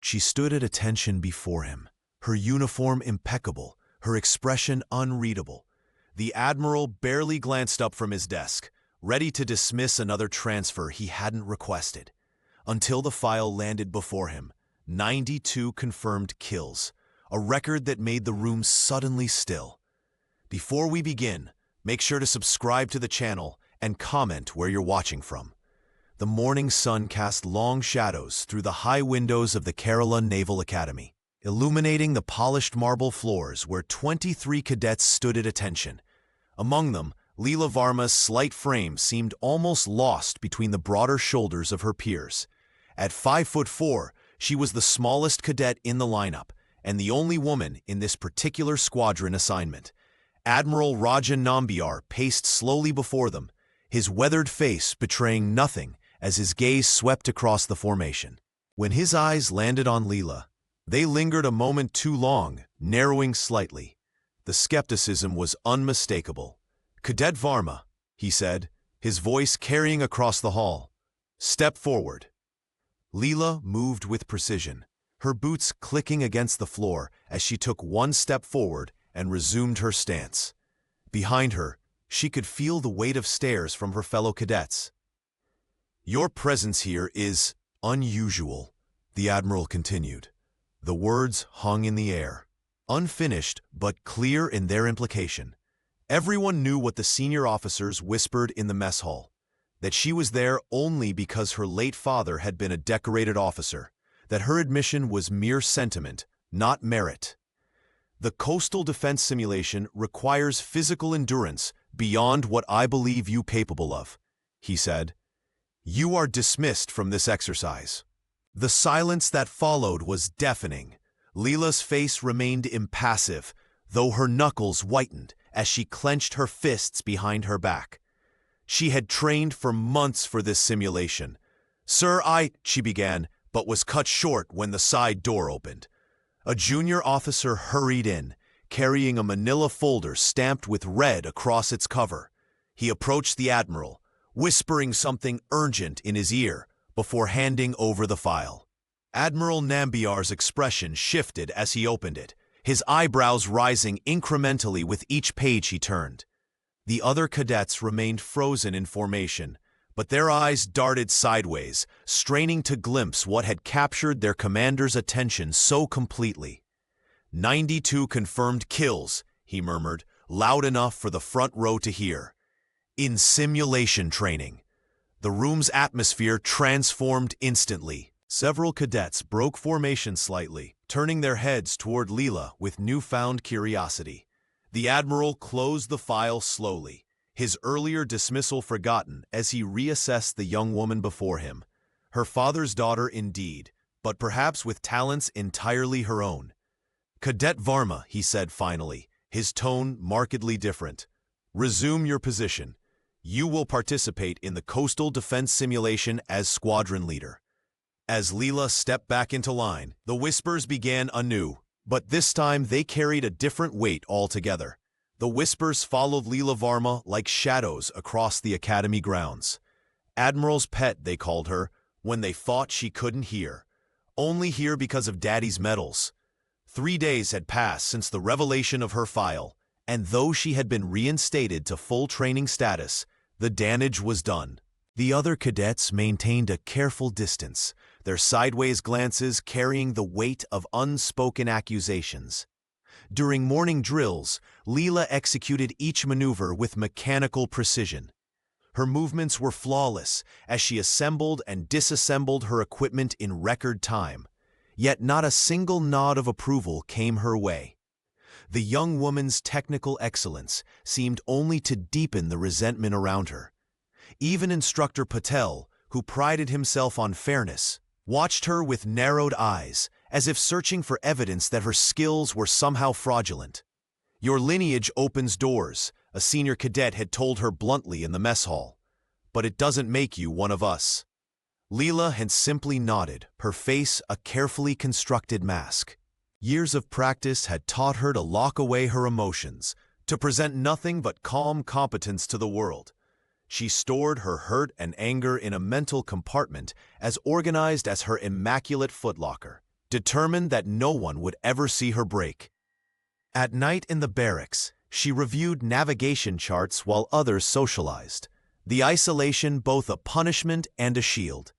She stood at attention before him, her uniform impeccable, her expression unreadable. The Admiral barely glanced up from his desk, ready to dismiss another transfer he hadn't requested, until the file landed before him. 92 confirmed kills, a record that made the room suddenly still. Before we begin, make sure to subscribe to the channel and comment where you're watching from. The morning sun cast long shadows through the high windows of the Kerala Naval Academy, illuminating the polished marble floors where 23 cadets stood at attention. Among them, Leela Varma's slight frame seemed almost lost between the broader shoulders of her peers. At 5'4", she was the smallest cadet in the lineup, and the only woman in this particular squadron assignment. Admiral Rajan Nambiar paced slowly before them, his weathered face betraying nothing as his gaze swept across the formation. When his eyes landed on Leela, they lingered a moment too long, narrowing slightly. The skepticism was unmistakable. "Cadet Varma," he said, his voice carrying across the hall. "Step forward." Leela moved with precision, her boots clicking against the floor as she took one step forward and resumed her stance. Behind her, she could feel the weight of stares from her fellow cadets. "Your presence here is unusual," the Admiral continued. The words hung in the air, unfinished but clear in their implication. Everyone knew what the senior officers whispered in the mess hall, that she was there only because her late father had been a decorated officer, that her admission was mere sentiment, not merit. "The coastal defense simulation requires physical endurance beyond what I believe you capable of," he said. "You are dismissed from this exercise." The silence that followed was deafening. Leela's face remained impassive, though her knuckles whitened as she clenched her fists behind her back. She had trained for months for this simulation. "Sir, she began, but was cut short when the side door opened. A junior officer hurried in, carrying a manila folder stamped with red across its cover. He approached the Admiral, whispering something urgent in his ear before handing over the file. Admiral Nambiar's expression shifted as he opened it, his eyebrows rising incrementally with each page he turned. The other cadets remained frozen in formation, but their eyes darted sideways, straining to glimpse what had captured their commander's attention so completely. 92 confirmed kills, he murmured, loud enough for the front row to hear. In simulation training. The room's atmosphere transformed instantly. Several cadets broke formation slightly, turning their heads toward Leela with newfound curiosity. The Admiral closed the file slowly, his earlier dismissal forgotten as he reassessed the young woman before him. Her father's daughter indeed, but perhaps with talents entirely her own. "Cadet Varma," he said finally, his tone markedly different. "Resume your position. You will participate in the coastal defense simulation as squadron leader." As Leela stepped back into line, the whispers began anew, but this time they carried a different weight altogether. The whispers followed Leela Varma like shadows across the academy grounds. Admiral's pet, they called her, when they thought she couldn't hear. Only hear because of Daddy's medals. 3 days had passed since the revelation of her file, and though she had been reinstated to full training status, the damage was done. The other cadets maintained a careful distance, their sideways glances carrying the weight of unspoken accusations. During morning drills, Leela executed each maneuver with mechanical precision. Her movements were flawless as she assembled and disassembled her equipment in record time, yet not a single nod of approval came her way. The young woman's technical excellence seemed only to deepen the resentment around her. Even Instructor Patel, who prided himself on fairness, watched her with narrowed eyes, as if searching for evidence that her skills were somehow fraudulent. "Your lineage opens doors," a senior cadet had told her bluntly in the mess hall, "but it doesn't make you one of us." Leela had simply nodded, her face a carefully constructed mask. Years of practice had taught her to lock away her emotions, to present nothing but calm competence to the world. She stored her hurt and anger in a mental compartment as organized as her immaculate footlocker. determined that no one would ever see her break. At night in the barracks, she reviewed navigation charts while others socialized, the isolation both a punishment and a shield.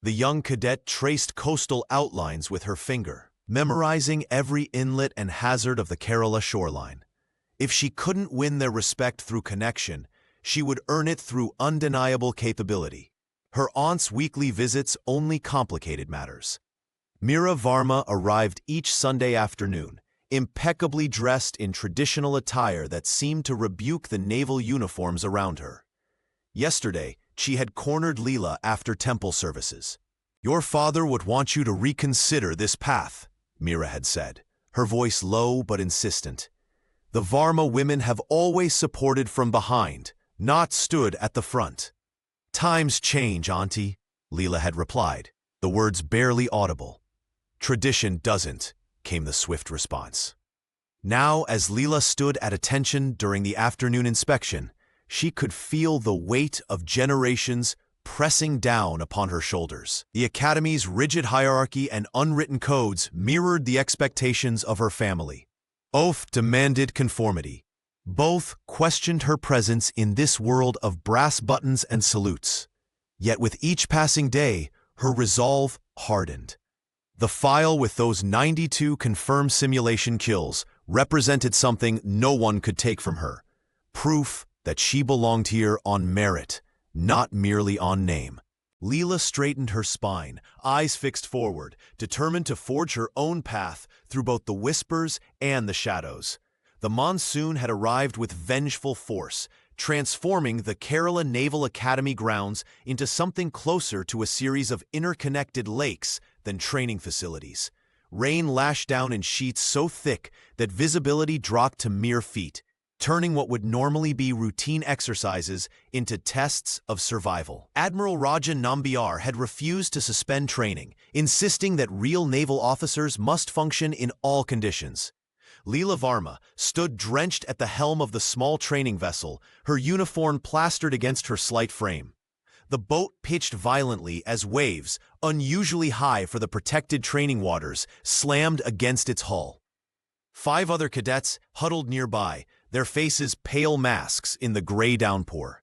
The young cadet traced coastal outlines with her finger, memorizing every inlet and hazard of the Kerala shoreline. If she couldn't win their respect through connection, she would earn it through undeniable capability. Her aunt's weekly visits only complicated matters. Meera Varma arrived each Sunday afternoon, impeccably dressed in traditional attire that seemed to rebuke the naval uniforms around her. Yesterday, she had cornered Leela after temple services. "Your father would want you to reconsider this path," Meera had said, her voice low but insistent. "The Varma women have always supported from behind, not stood at the front." "Times change, Auntie," Leela had replied, the words barely audible. "Tradition doesn't," came the swift response. Now, as Leela stood at attention during the afternoon inspection, she could feel the weight of generations pressing down upon her shoulders. The Academy's rigid hierarchy and unwritten codes mirrored the expectations of her family. Both demanded conformity. Both questioned her presence in this world of brass buttons and salutes. Yet with each passing day, her resolve hardened. The file with those 92 confirmed simulation kills represented something no one could take from her. Proof that she belonged here on merit, not merely on name. Leela straightened her spine, eyes fixed forward, determined to forge her own path through both the whispers and the shadows. The monsoon had arrived with vengeful force, transforming the Kerala Naval Academy grounds into something closer to a series of interconnected lakes than training facilities. Rain lashed down in sheets so thick that visibility dropped to mere feet, turning what would normally be routine exercises into tests of survival. Admiral Rajan Nambiar had refused to suspend training, insisting that real naval officers must function in all conditions. Leela Varma stood drenched at the helm of the small training vessel, her uniform plastered against her slight frame. The boat pitched violently as waves, unusually high for the protected training waters, slammed against its hull. 5 other cadets huddled nearby, their faces pale masks in the gray downpour.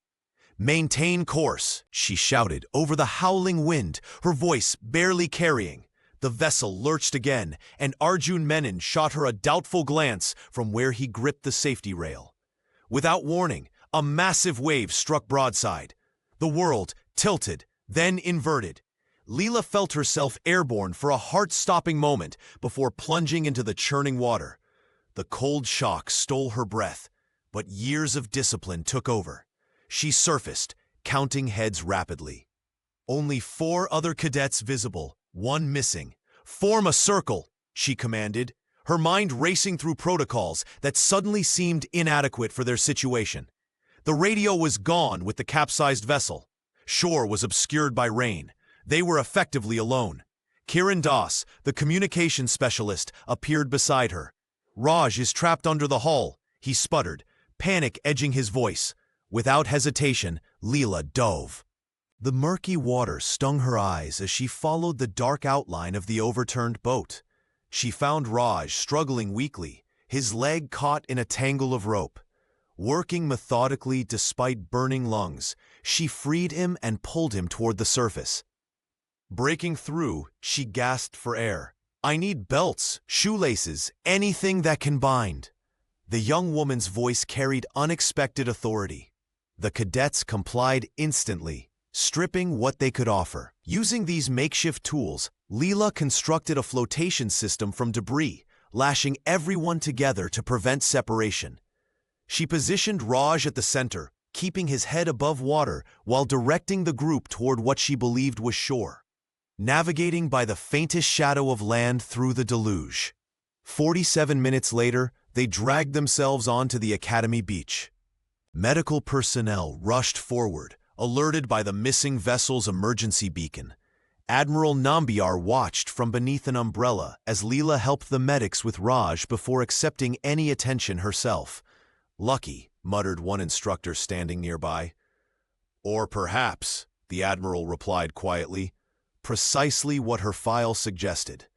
"Maintain course," she shouted over the howling wind, her voice barely carrying. The vessel lurched again, and Arjun Menon shot her a doubtful glance from where he gripped the safety rail. Without warning, a massive wave struck broadside. The world tilted, then inverted. Leela felt herself airborne for a heart-stopping moment before plunging into the churning water. The cold shock stole her breath, but years of discipline took over. She surfaced, counting heads rapidly. Only 4 other cadets visible, 1 missing. "Form a circle," she commanded, her mind racing through protocols that suddenly seemed inadequate for their situation. The radio was gone with the capsized vessel. Shore was obscured by rain. They were effectively alone. Kiran Das, the communications specialist, appeared beside her. "Raj is trapped under the hull," he sputtered, panic edging his voice. Without hesitation, Leela dove. The murky water stung her eyes as she followed the dark outline of the overturned boat. She found Raj struggling weakly, his leg caught in a tangle of rope. Working methodically despite burning lungs, she freed him and pulled him toward the surface. Breaking through, she gasped for air. "I need belts, shoelaces, anything that can bind." The young woman's voice carried unexpected authority. The cadets complied instantly, stripping what they could offer. Using these makeshift tools, Leela constructed a flotation system from debris, lashing everyone together to prevent separation. She positioned Raj at the center, keeping his head above water while directing the group toward what she believed was shore. Navigating by the faintest shadow of land through the deluge. 47 minutes later, they dragged themselves onto the Academy beach. Medical personnel rushed forward, alerted by the missing vessel's emergency beacon. Admiral Nambiar watched from beneath an umbrella as Leela helped the medics with Raj before accepting any attention herself. "Lucky," muttered one instructor standing nearby. "Or perhaps," the Admiral replied quietly, precisely what her file suggested.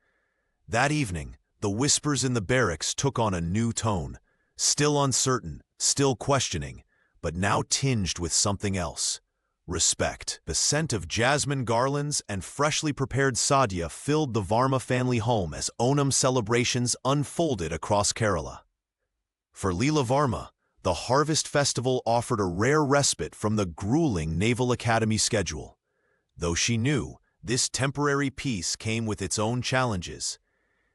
That evening, the whispers in the barracks took on a new tone, still uncertain, still questioning, but now tinged with something else. Respect. The scent of jasmine garlands and freshly prepared sadhya filled the Varma family home as Onam celebrations unfolded across Kerala. For Leela Varma, the Harvest Festival offered a rare respite from the grueling Naval Academy schedule. Though she knew this temporary peace came with its own challenges.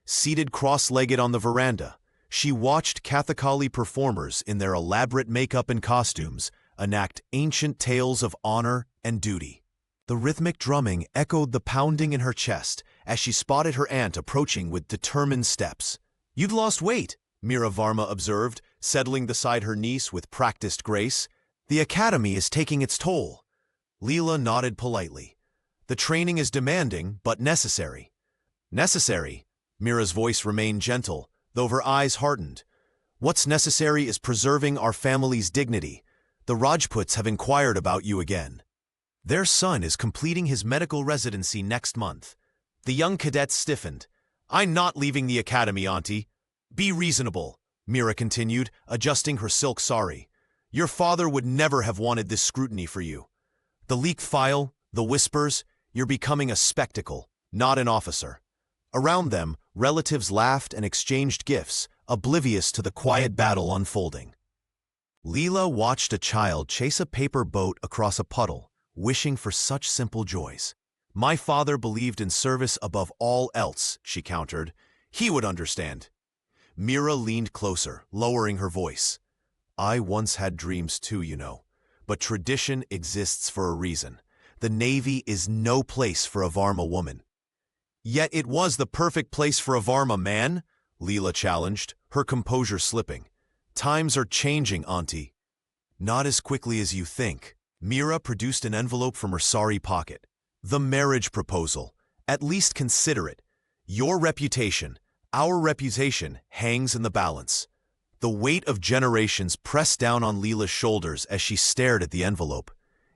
Seated cross-legged on the veranda, she watched Kathakali performers in their elaborate makeup and costumes enact ancient tales of honor and duty. The rhythmic drumming echoed the pounding in her chest as she spotted her aunt approaching with determined steps. "You've lost weight," Meera Varma observed, settling beside her niece with practiced grace. "The academy is taking its toll." Leela nodded politely. "The training is demanding, but necessary." "Necessary?" Meera's voice remained gentle, though her eyes hardened. "What's necessary is preserving our family's dignity. The Rajputs have inquired about you again. Their son is completing his medical residency next month." The young cadet stiffened. "I'm not leaving the academy, Auntie." "Be reasonable," Meera continued, adjusting her silk sari. "Your father would never have wanted this scrutiny for you. The leaked file, the whispers, you're becoming a spectacle, not an officer." Around them, relatives laughed and exchanged gifts, oblivious to the quiet battle unfolding. Leela watched a child chase a paper boat across a puddle, wishing for such simple joys. "My father believed in service above all else," she countered. "He would understand." Meera leaned closer, lowering her voice. "I once had dreams too, you know. But tradition exists for a reason. The Navy is no place for a Varma woman." "Yet it was the perfect place for a Varma man," Leela challenged, her composure slipping. "Times are changing, Auntie." "Not as quickly as you think." Meera produced an envelope from her sari pocket. "The marriage proposal. At least consider it. Your reputation, our reputation, hangs in the balance." The weight of generations pressed down on Leela's shoulders as she stared at the envelope.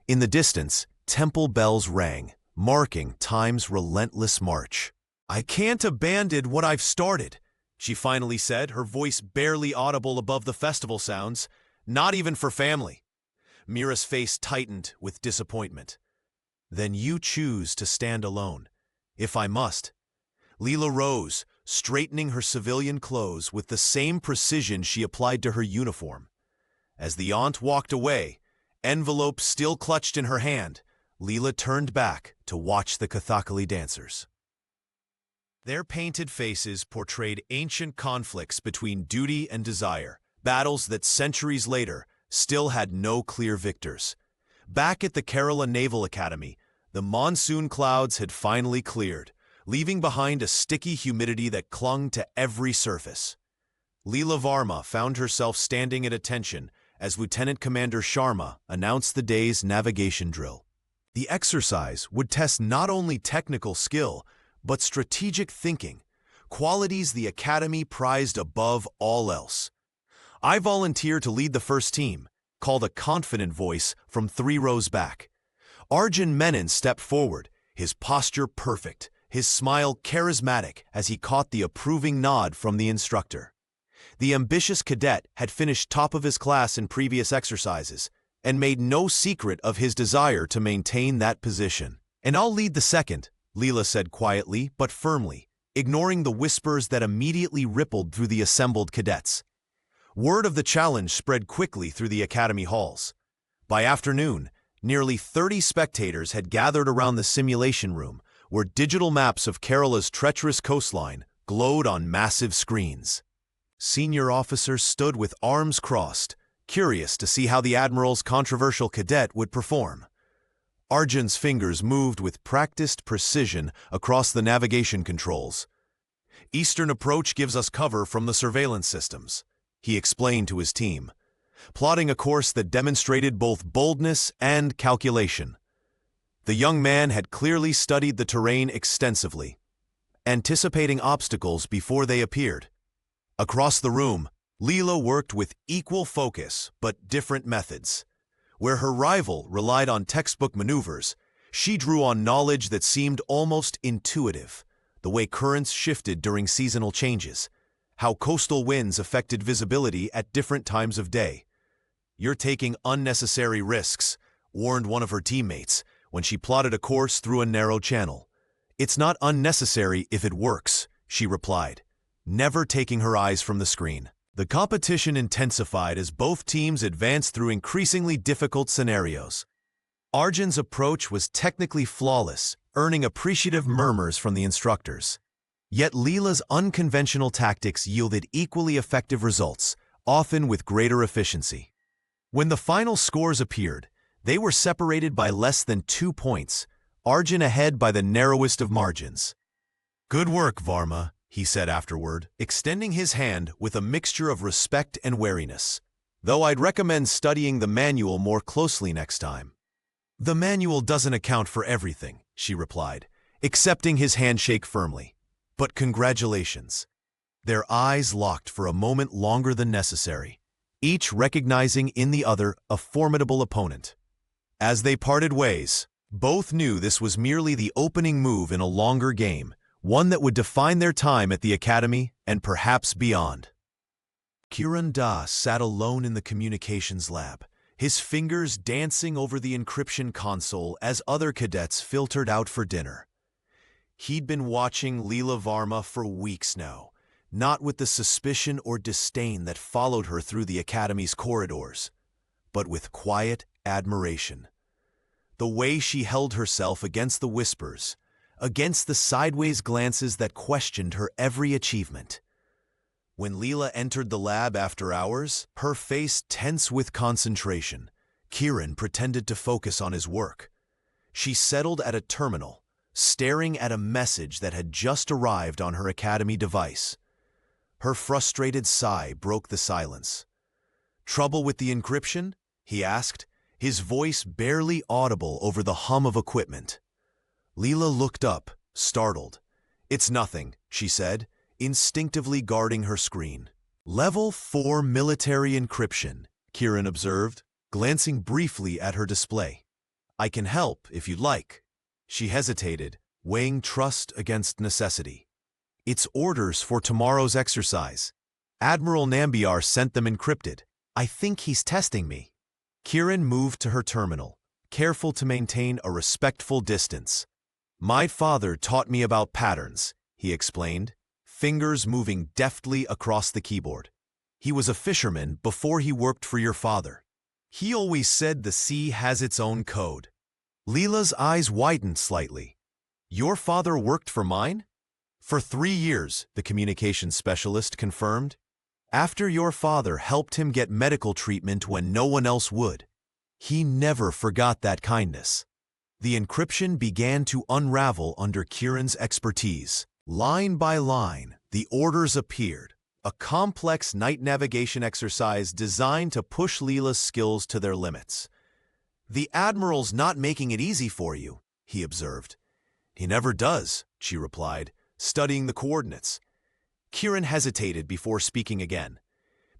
In the distance, temple bells rang, marking time's relentless march. "I can't abandon what I've started," she finally said, her voice barely audible above the festival sounds. "Not even for family." Meera's face tightened with disappointment. "Then you choose to stand alone. If I must." Leela rose, straightening her civilian clothes with the same precision she applied to her uniform. As the aunt walked away, envelope still clutched in her hand, Leela turned back to watch the Kathakali dancers. Their painted faces portrayed ancient conflicts between duty and desire, battles that centuries later still had no clear victors. Back at the Kerala Naval Academy, the monsoon clouds had finally cleared, leaving behind a sticky humidity that clung to every surface. Leela Varma found herself standing at attention as Lieutenant Commander Sharma announced the day's navigation drill. The exercise would test not only technical skill, but strategic thinking, qualities the Academy prized above all else. "I volunteer to lead the first team," called a confident voice from 3 rows back. Arjun Menon stepped forward, his posture perfect, his smile charismatic as he caught the approving nod from the instructor. The ambitious cadet had finished top of his class in previous exercises and made no secret of his desire to maintain that position. "And I'll lead the second," Leela said quietly but firmly, ignoring the whispers that immediately rippled through the assembled cadets. Word of the challenge spread quickly through the academy halls. By afternoon, nearly 30 spectators had gathered around the simulation room, where digital maps of Kerala's treacherous coastline glowed on massive screens. Senior officers stood with arms crossed, curious to see how the Admiral's controversial cadet would perform. Arjun's fingers moved with practiced precision across the navigation controls. "Eastern approach gives us cover from the surveillance systems," he explained to his team, plotting a course that demonstrated both boldness and calculation. The young man had clearly studied the terrain extensively, anticipating obstacles before they appeared. Across the room, Leela worked with equal focus but different methods. Where her rival relied on textbook maneuvers, she drew on knowledge that seemed almost intuitive, the way currents shifted during seasonal changes, how coastal winds affected visibility at different times of day. "You're taking unnecessary risks," warned one of her teammates when she plotted a course through a narrow channel. "It's not unnecessary if it works," she replied, never taking her eyes from the screen. The competition intensified as both teams advanced through increasingly difficult scenarios. Arjun's approach was technically flawless, earning appreciative murmurs from the instructors. Yet Leela's unconventional tactics yielded equally effective results, often with greater efficiency. When the final scores appeared, they were separated by less than 2 points, Arjun ahead by the narrowest of margins. "Good work, Varma," he said afterward, extending his hand with a mixture of respect and wariness. "Though I'd recommend studying the manual more closely next time." "The manual doesn't account for everything," she replied, accepting his handshake firmly. "But congratulations." Their eyes locked for a moment longer than necessary, each recognizing in the other a formidable opponent. As they parted ways, both knew this was merely the opening move in a longer game, one that would define their time at the academy and perhaps beyond. Kiran Das sat alone in the communications lab, his fingers dancing over the encryption console as other cadets filtered out for dinner. He'd been watching Leela Varma for weeks now, not with the suspicion or disdain that followed her through the academy's corridors, but with quiet admiration. The way she held herself against the whispers, against the sideways glances that questioned her every achievement. When Leela entered the lab after hours, her face tense with concentration, Kiran pretended to focus on his work. She settled at a terminal, staring at a message that had just arrived on her academy device. Her frustrated sigh broke the silence. "Trouble with the encryption?" he asked, his voice barely audible over the hum of equipment. Leela looked up, startled. "It's nothing," she said, instinctively guarding her screen. "Level 4 military encryption," Kiran observed, glancing briefly at her display. "I can help if you'd like." She hesitated, weighing trust against necessity. "It's orders for tomorrow's exercise. Admiral Nambiar sent them encrypted. I think he's testing me." Kiran moved to her terminal, careful to maintain a respectful distance. "My father taught me about patterns," he explained, fingers moving deftly across the keyboard. "He was a fisherman before he worked for your father. He always said the sea has its own code." Leela's eyes widened slightly. "Your father worked for mine?" "For 3 years," the communications specialist confirmed. "After your father helped him get medical treatment when no one else would. He never forgot that kindness." The encryption began to unravel under Kiran's expertise. Line by line, the orders appeared, a complex night navigation exercise designed to push Leela's skills to their limits. "The Admiral's not making it easy for you," he observed. "He never does," she replied, studying the coordinates. Kiran hesitated before speaking again.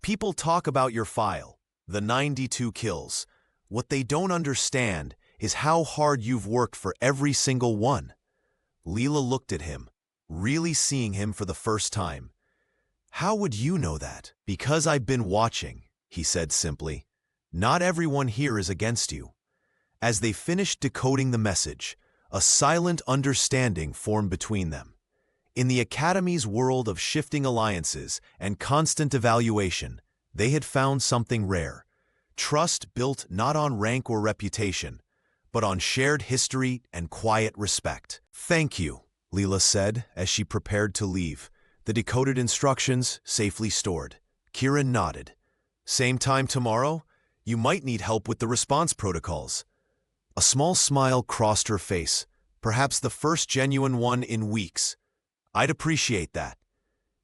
"People talk about your file, the 92 kills. What they don't understand is how hard you've worked for every single one." Leela looked at him, really seeing him for the first time. "How would you know that?" "Because I've been watching," he said simply. "Not everyone here is against you." As they finished decoding the message, a silent understanding formed between them. In the Academy's world of shifting alliances and constant evaluation, they had found something rare. Trust built not on rank or reputation, but on shared history and quiet respect. "Thank you," Leela said as she prepared to leave, the decoded instructions safely stored. Kiran nodded. "Same time tomorrow? You might need help with the response protocols." A small smile crossed her face, perhaps the first genuine one in weeks. "I'd appreciate that."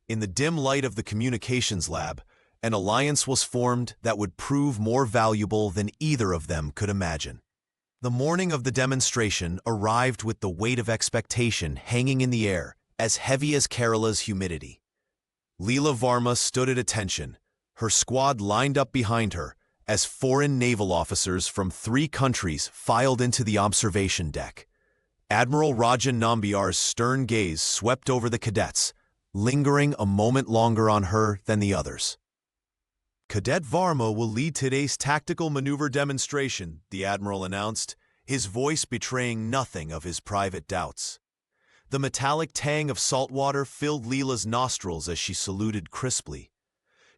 In the dim light of the communications lab, an alliance was formed that would prove more valuable than either of them could imagine. The morning of the demonstration arrived with the weight of expectation hanging in the air, as heavy as Kerala's humidity. Leela Varma stood at attention, her squad lined up behind her, as foreign naval officers from 3 countries filed into the observation deck. Admiral Rajan Nambiar's stern gaze swept over the cadets, lingering a moment longer on her than the others. "Cadet Varma will lead today's tactical maneuver demonstration," the Admiral announced, his voice betraying nothing of his private doubts. The metallic tang of salt water filled Leela's nostrils as she saluted crisply.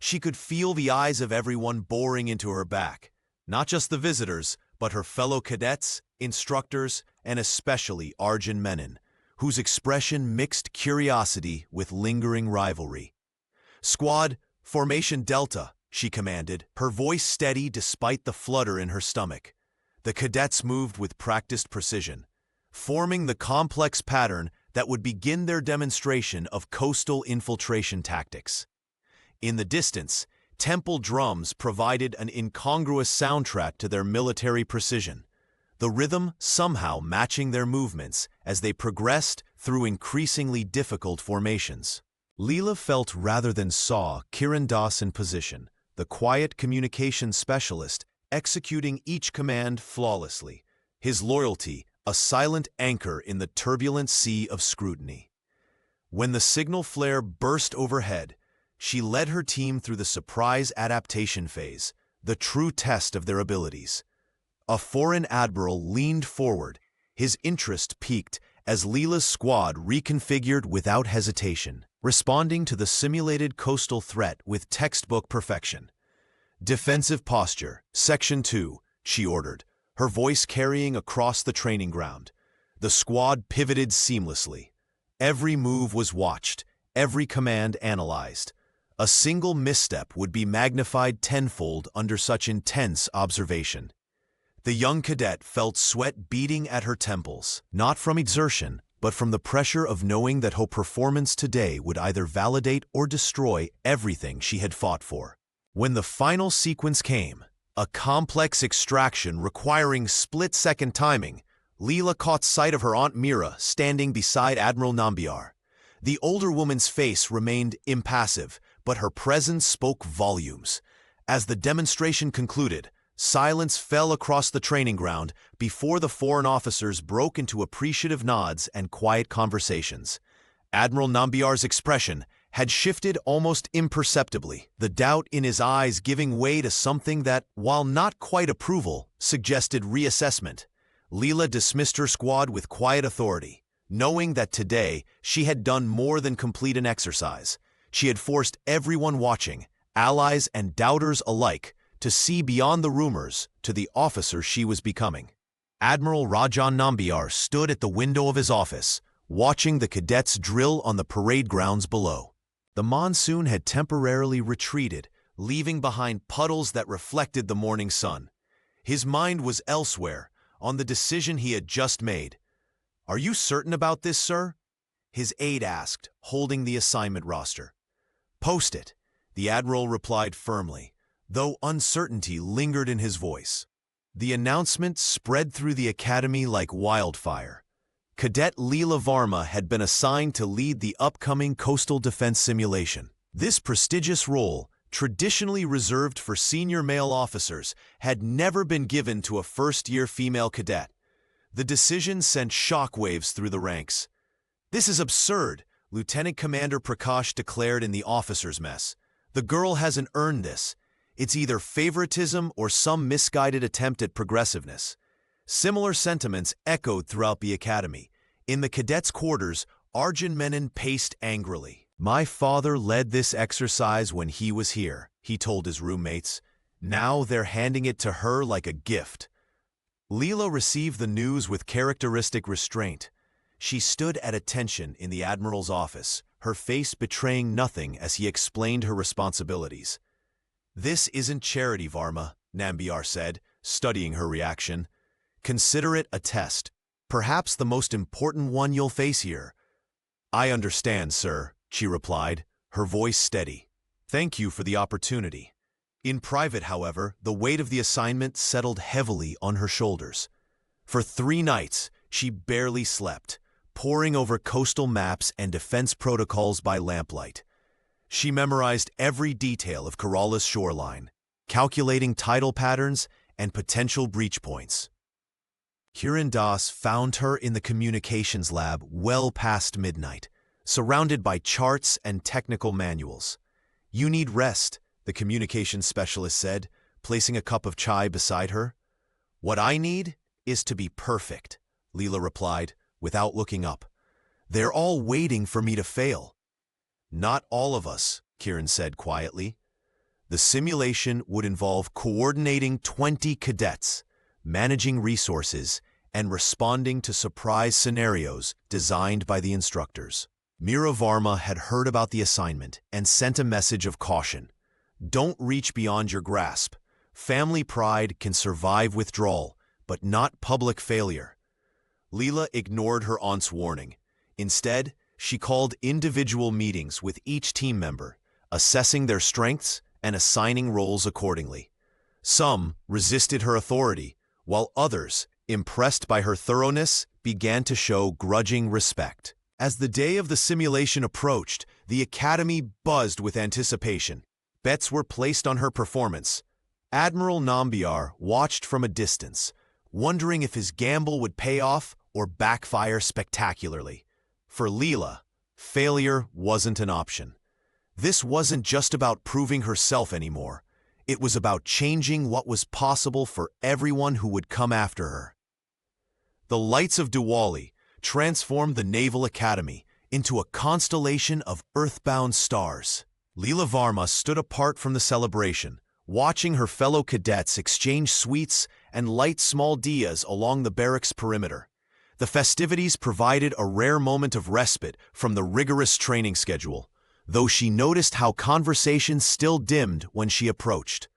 She could feel the eyes of everyone boring into her back, not just the visitors, but her fellow cadets, instructors, and especially Arjun Menon, whose expression mixed curiosity with lingering rivalry. "Squad, formation Delta," she commanded, her voice steady despite the flutter in her stomach. The cadets moved with practiced precision, forming the complex pattern that would begin their demonstration of coastal infiltration tactics. In the distance, temple drums provided an incongruous soundtrack to their military precision, the rhythm somehow matching their movements as they progressed through increasingly difficult formations. Leela felt rather than saw Kiran Das in position, the quiet communications specialist executing each command flawlessly, his loyalty a silent anchor in the turbulent sea of scrutiny. When the signal flare burst overhead, she led her team through the surprise adaptation phase, the true test of their abilities. A foreign admiral leaned forward, his interest piqued as Leela's squad reconfigured without hesitation, responding to the simulated coastal threat with textbook perfection. "Defensive posture, Section 2, she ordered, her voice carrying across the training ground. The squad pivoted seamlessly. Every move was watched, every command analyzed. A single misstep would be magnified tenfold under such intense observation. The young cadet felt sweat beating at her temples, not from exertion, but from the pressure of knowing that her performance today would either validate or destroy everything she had fought for. When the final sequence came, a complex extraction requiring split-second timing, Leela caught sight of her Aunt Mira standing beside Admiral Nambiar. The older woman's face remained impassive, but her presence spoke volumes. As the demonstration concluded, silence fell across the training ground before the foreign officers broke into appreciative nods and quiet conversations. Admiral Nambiar's expression had shifted almost imperceptibly, the doubt in his eyes giving way to something that, while not quite approval, suggested reassessment. Leela dismissed her squad with quiet authority, knowing that today she had done more than complete an exercise. She had forced everyone watching, allies and doubters alike, to see beyond the rumors to the officer she was becoming. Admiral Rajan Nambiar stood at the window of his office, watching the cadets drill on the parade grounds below. The monsoon had temporarily retreated, leaving behind puddles that reflected the morning sun. His mind was elsewhere, on the decision he had just made. "Are you certain about this, sir?" his aide asked, holding the assignment roster. "Post it," the Admiral replied firmly, though uncertainty lingered in his voice. The announcement spread through the academy like wildfire. Cadet Leela Varma had been assigned to lead the upcoming coastal defense simulation. This prestigious role, traditionally reserved for senior male officers, had never been given to a first-year female cadet. The decision sent shockwaves through the ranks. "This is absurd," Lieutenant Commander Prakash declared in the officers' mess. "The girl hasn't earned this. It's either favoritism or some misguided attempt at progressiveness." Similar sentiments echoed throughout the academy. In the cadets' quarters, Arjun Menon paced angrily. "My father led this exercise when he was here," he told his roommates. "Now they're handing it to her like a gift." Leela received the news with characteristic restraint. She stood at attention in the Admiral's office, her face betraying nothing as he explained her responsibilities. "This isn't charity, Varma," Nambiar said, studying her reaction. "Consider it a test, perhaps the most important one you'll face here." "I understand, sir," she replied, her voice steady. "Thank you for the opportunity." In private, however, the weight of the assignment settled heavily on her shoulders. For 3 nights, she barely slept, poring over coastal maps and defense protocols by lamplight. She memorized every detail of Kerala's shoreline, calculating tidal patterns and potential breach points. Kiran Das found her in the communications lab well past midnight, surrounded by charts and technical manuals. "You need rest," the communications specialist said, placing a cup of chai beside her. "What I need is to be perfect," Leela replied, without looking up. "They're all waiting for me to fail." "Not all of us," Kiran said quietly. The simulation would involve coordinating 20 cadets, managing resources, and responding to surprise scenarios designed by the instructors. Meera Varma had heard about the assignment and sent a message of caution. "Don't reach beyond your grasp. Family pride can survive withdrawal, but not public failure." Leela ignored her aunt's warning. Instead, she called individual meetings with each team member, assessing their strengths and assigning roles accordingly. Some resisted her authority, while others, impressed by her thoroughness, began to show grudging respect. As the day of the simulation approached, the academy buzzed with anticipation. Bets were placed on her performance. Admiral Nambiar watched from a distance, wondering if his gamble would pay off or backfire spectacularly. For Leela, failure wasn't an option. This wasn't just about proving herself anymore. It was about changing what was possible for everyone who would come after her. The lights of Diwali transformed the Naval Academy into a constellation of earthbound stars. Leela Varma stood apart from the celebration, watching her fellow cadets exchange sweets and light small diyas along the barracks perimeter. The festivities provided a rare moment of respite from the rigorous training schedule, though she noticed how conversation still dimmed when she approached.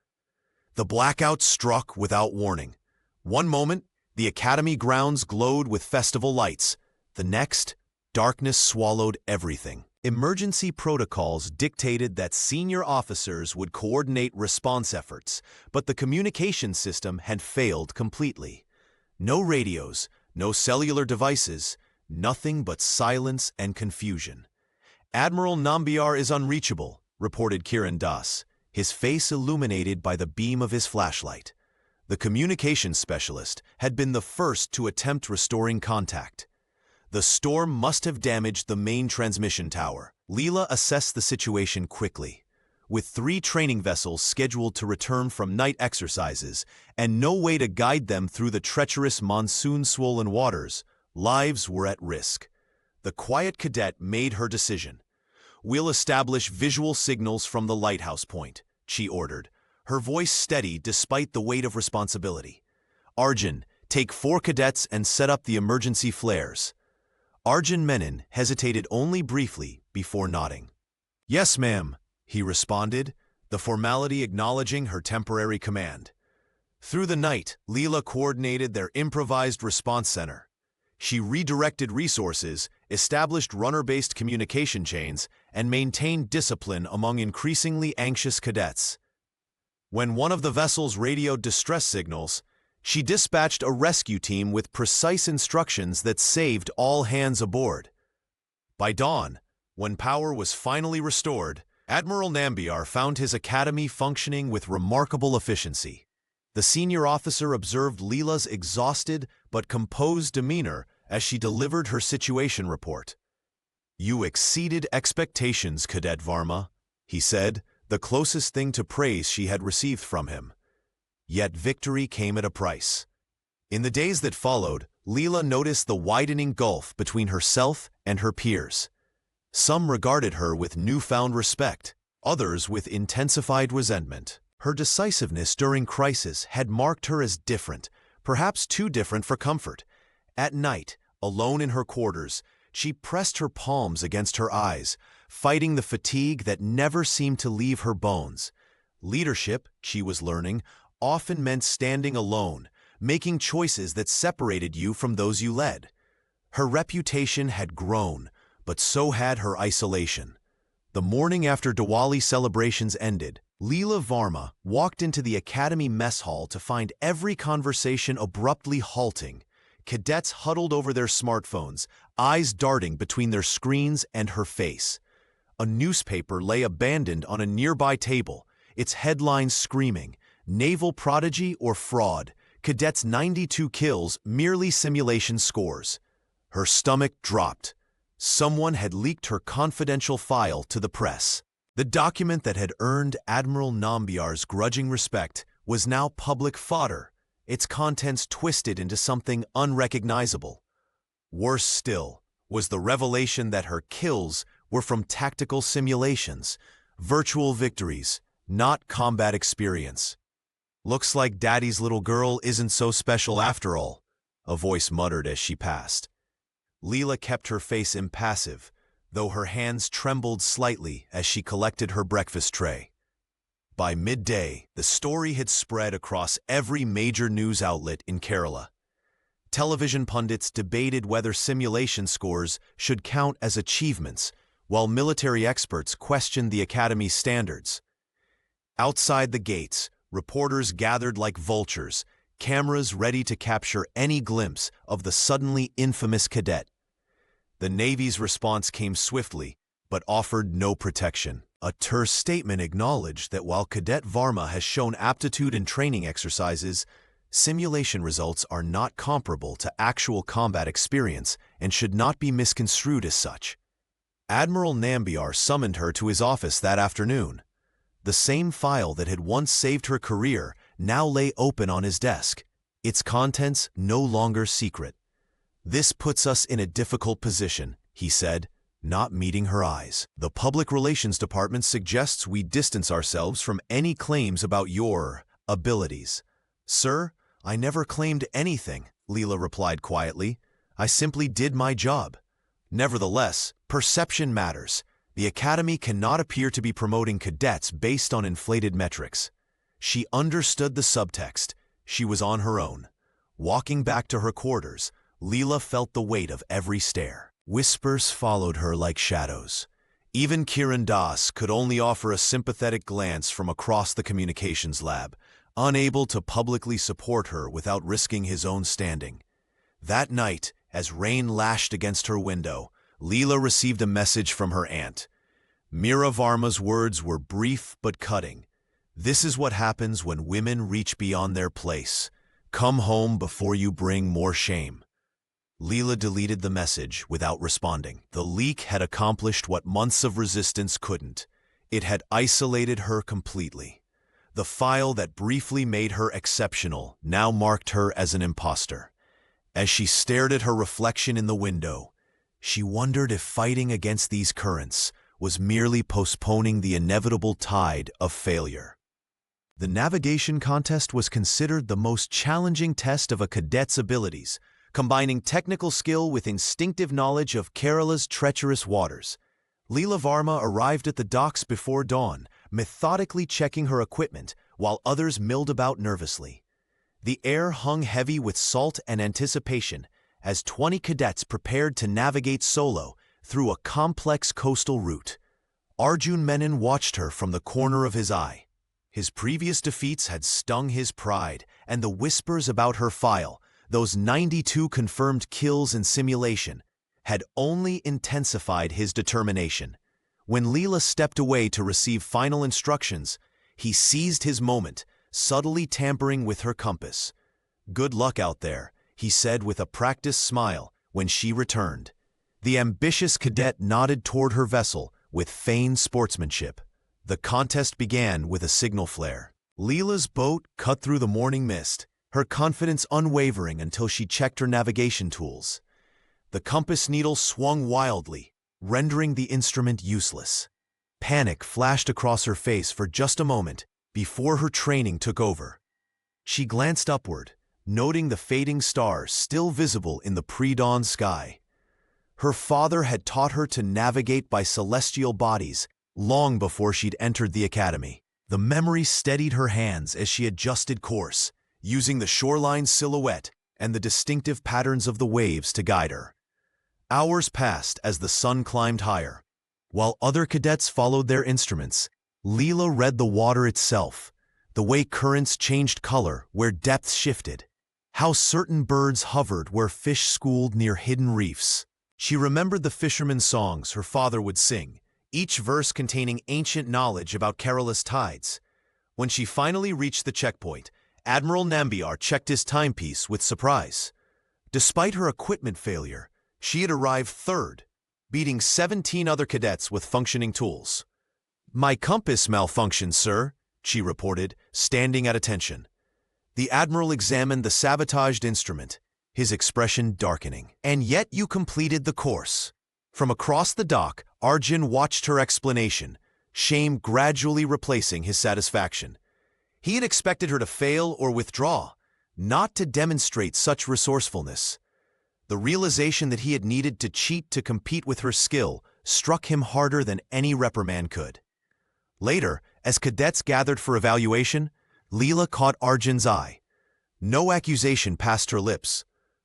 The blackout struck without warning. One moment, the academy grounds glowed with festival lights. The next, darkness swallowed everything. Emergency protocols dictated that senior officers would coordinate response efforts, but the communication system had failed completely. No radios, no cellular devices, nothing but silence and confusion. "Admiral Nambiar is unreachable," reported Kiran Das, his face illuminated by the beam of his flashlight. The communications specialist had been the first to attempt restoring contact. The storm must have damaged the main transmission tower. Leela assessed the situation quickly. With 3 training vessels scheduled to return from night exercises and no way to guide them through the treacherous monsoon-swollen waters, lives were at risk. The quiet cadet made her decision. "We'll establish visual signals from the lighthouse point," she ordered, her voice steady despite the weight of responsibility. "Arjun, take 4 cadets and set up the emergency flares." Arjun Menon hesitated only briefly before nodding. "Yes, ma'am," he responded, the formality acknowledging her temporary command. Through the night, Leela coordinated their improvised response center. She redirected resources, established runner-based communication chains, and maintained discipline among increasingly anxious cadets. When one of the vessels radioed distress signals, she dispatched a rescue team with precise instructions that saved all hands aboard. By dawn, when power was finally restored, Admiral Nambiar found his academy functioning with remarkable efficiency. The senior officer observed Leela's exhausted but composed demeanor as she delivered her situation report. "You exceeded expectations, Cadet Varma," he said, the closest thing to praise she had received from him. Yet victory came at a price. In the days that followed, Leela noticed the widening gulf between herself and her peers. Some regarded her with newfound respect, others with intensified resentment. Her decisiveness during crisis had marked her as different, perhaps too different for comfort. At night, alone in her quarters, she pressed her palms against her eyes, fighting the fatigue that never seemed to leave her bones. Leadership, she was learning, often meant standing alone, making choices that separated you from those you led. Her reputation had grown, but so had her isolation. The morning after Diwali celebrations ended, Leela Varma walked into the academy mess hall to find every conversation abruptly halting. Cadets huddled over their smartphones, eyes darting between their screens and her face. A newspaper lay abandoned on a nearby table, its headlines screaming, "Naval prodigy or fraud? Cadet's 92 kills merely simulation scores. Her stomach dropped. Someone had leaked her confidential file to the press. The document that had earned Admiral Nambiar's grudging respect was now public fodder, its contents twisted into something unrecognizable. Worse still was the revelation that her kills were from tactical simulations, virtual victories, not combat experience. "Looks like Daddy's little girl isn't so special after all," a voice muttered as she passed. Leela kept her face impassive, though her hands trembled slightly as she collected her breakfast tray. By midday, the story had spread across every major news outlet in Kerala. Television pundits debated whether simulation scores should count as achievements, while military experts questioned the Academy's standards. Outside the gates, reporters gathered like vultures, cameras ready to capture any glimpse of the suddenly infamous cadet. The Navy's response came swiftly, but offered no protection. A terse statement acknowledged that while Cadet Varma has shown aptitude in training exercises, simulation results are not comparable to actual combat experience and should not be misconstrued as such. Admiral Nambiar summoned her to his office that afternoon. The same file that had once saved her career now lay open on his desk, its contents no longer secret. "This puts us in a difficult position," he said, not meeting her eyes. "The Public Relations Department suggests we distance ourselves from any claims about your abilities." "Sir, I never claimed anything," Leela replied quietly. "I simply did my job. Nevertheless, perception matters. The Academy cannot appear to be promoting cadets based on inflated metrics." She understood the subtext. She was on her own. Walking back to her quarters, Leela felt the weight of every stare. Whispers followed her like shadows. Even Kiran Das could only offer a sympathetic glance from across the communications lab, unable to publicly support her without risking his own standing. That night, as rain lashed against her window, Leela received a message from her aunt. Meera Varma's words were brief but cutting. "This is what happens when women reach beyond their place. Come home before you bring more shame." Leela deleted the message without responding. The leak had accomplished what months of resistance couldn't. It had isolated her completely. The file that briefly made her exceptional now marked her as an imposter. As she stared at her reflection in the window, she wondered if fighting against these currents was merely postponing the inevitable tide of failure. The navigation contest was considered the most challenging test of a cadet's abilities, combining technical skill with instinctive knowledge of Kerala's treacherous waters. Leela Varma arrived at the docks before dawn, methodically checking her equipment while others milled about nervously. The air hung heavy with salt and anticipation as 20 cadets prepared to navigate solo through a complex coastal route. Arjun Menon watched her from the corner of his eye. His previous defeats had stung his pride, and the whispers about her file, those 92 confirmed kills in simulation, had only intensified his determination. When Leela stepped away to receive final instructions, he seized his moment, subtly tampering with her compass. "Good luck out there," he said with a practiced smile when she returned. The ambitious cadet nodded toward her vessel with feigned sportsmanship. The contest began with a signal flare. Leela's boat cut through the morning mist, her confidence unwavering until she checked her navigation tools. The compass needle swung wildly, rendering the instrument useless. Panic flashed across her face for just a moment before her training took over. She glanced upward, noting the fading stars still visible in the pre-dawn sky. Her father had taught her to navigate by celestial bodies long before she'd entered the academy. The memory steadied her hands as she adjusted course, using the shoreline silhouette and the distinctive patterns of the waves to guide her. Hours passed as the sun climbed higher. While other cadets followed their instruments, Leela read the water itself, the way currents changed color where depths shifted, how certain birds hovered where fish schooled near hidden reefs. She remembered the fishermen's songs her father would sing, each verse containing ancient knowledge about Kerala's tides. When she finally reached the checkpoint, Admiral Nambiar checked his timepiece with surprise. Despite her equipment failure, she had arrived third, beating 17 other cadets with functioning tools. "My compass malfunctioned, sir," she reported, standing at attention. The Admiral examined the sabotaged instrument, his expression darkening. "And yet you completed the course." From across the dock, Arjun watched her explanation, shame gradually replacing his satisfaction. He had expected her to fail or withdraw, not to demonstrate such resourcefulness. The realization that he had needed to cheat to compete with her skill struck him harder than any reprimand could. Later, as cadets gathered for evaluation, Leela caught Arjun's eye. No accusation passed her lips,